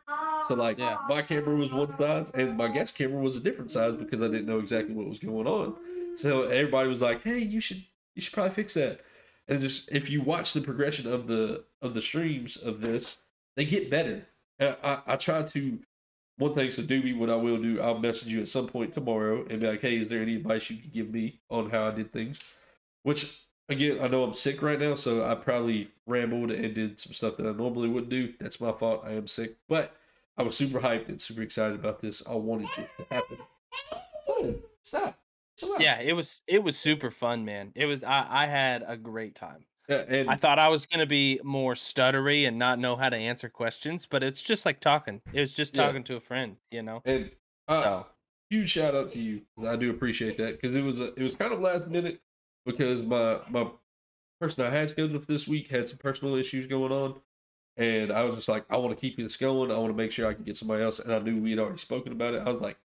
So like, my camera was one size and my guest camera was a different size because I didn't know exactly what was going on. So everybody was like, hey, you should probably fix that. And just, if you watch the progression of the streams of this, they get better. I try to, one thing, so Doobie, what I will do, I'll message you at some point tomorrow and be like, hey, is there any advice you can give me on how I did things? Which, again, I know I'm sick right now, so I probably rambled and did some stuff that I normally wouldn't do. That's my fault. I am sick. But I was super hyped and super excited about this. I wanted it to happen. Oh, stop. Yeah, it was super fun, man. It was I had a great time. Yeah, and I thought I was gonna be more stuttery and not know how to answer questions, but it's just like talking. It was just talking to a friend, you know. And huge shout out to you. I do appreciate that because it was kind of last minute because my person I had scheduled for this week had some personal issues going on, and I was just like, I want to keep this going. I want to make sure I can get somebody else, and I knew we had already spoken about it. I was like,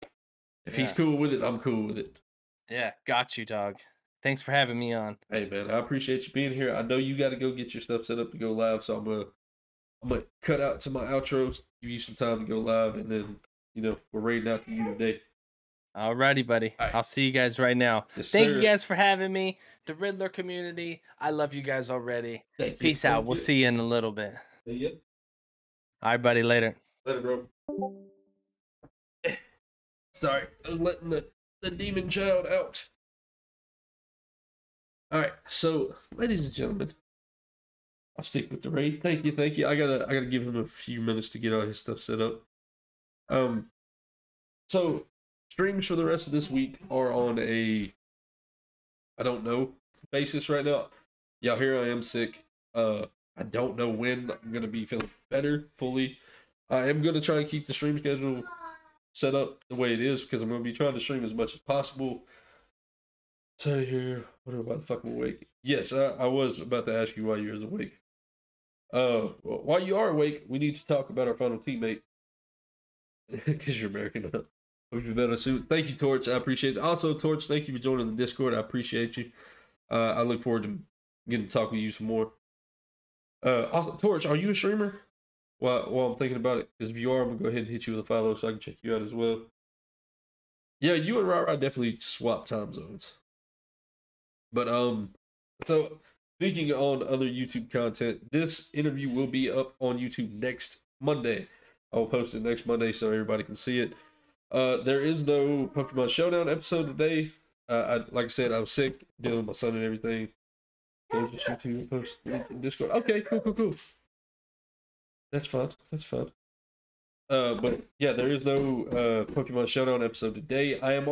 if he's cool with it, I'm cool with it. Yeah, got you, dog. Thanks for having me on. Hey, man, I appreciate you being here. I know you got to go get your stuff set up to go live, so I'm gonna cut out to my outros, give you some time to go live, and then we're raiding out to you today. Alrighty, buddy. Right. I'll see you guys right now. Thank you guys for having me. The Riddler community, I love you guys already. Peace out. We'll see you in a little bit. See ya. All right, buddy. Later. Later, bro. Sorry, I was letting the demon child out. All right, so ladies and gentlemen, I'll stick with the raid. Thank you. I gotta give him a few minutes to get all his stuff set up. So streams for the rest of this week are on a I don't know basis right now. Y'all hear I am sick. I don't know when I'm gonna be feeling better fully. I am gonna try and keep the stream schedule set up the way it is because I'm gonna be trying to stream as much as possible. So here, what about the fucking awake? Yes, I was about to ask you why you was awake. Well, while you are awake, we need to talk about our final teammate. Because you're American. Hope you better soon. Thank you, Torch. I appreciate it. Also, Torch, thank you for joining the Discord. I appreciate you. I look forward to getting to talk with you some more. Also, Torch, are you a streamer? While I'm thinking about it, because if you are, I'm gonna go ahead and hit you with a follow so I can check you out as well. Yeah, you and Rara definitely swap time zones. But so speaking on other YouTube content, this interview will be up on YouTube next Monday. I'll post it next Monday so everybody can see it. There is no Pokemon Showdown episode today. Like I said, I was sick, dealing with my son and everything. Just YouTube post in Discord. Okay, cool. That's fun. But yeah, there is no Pokemon Showdown episode today. I'm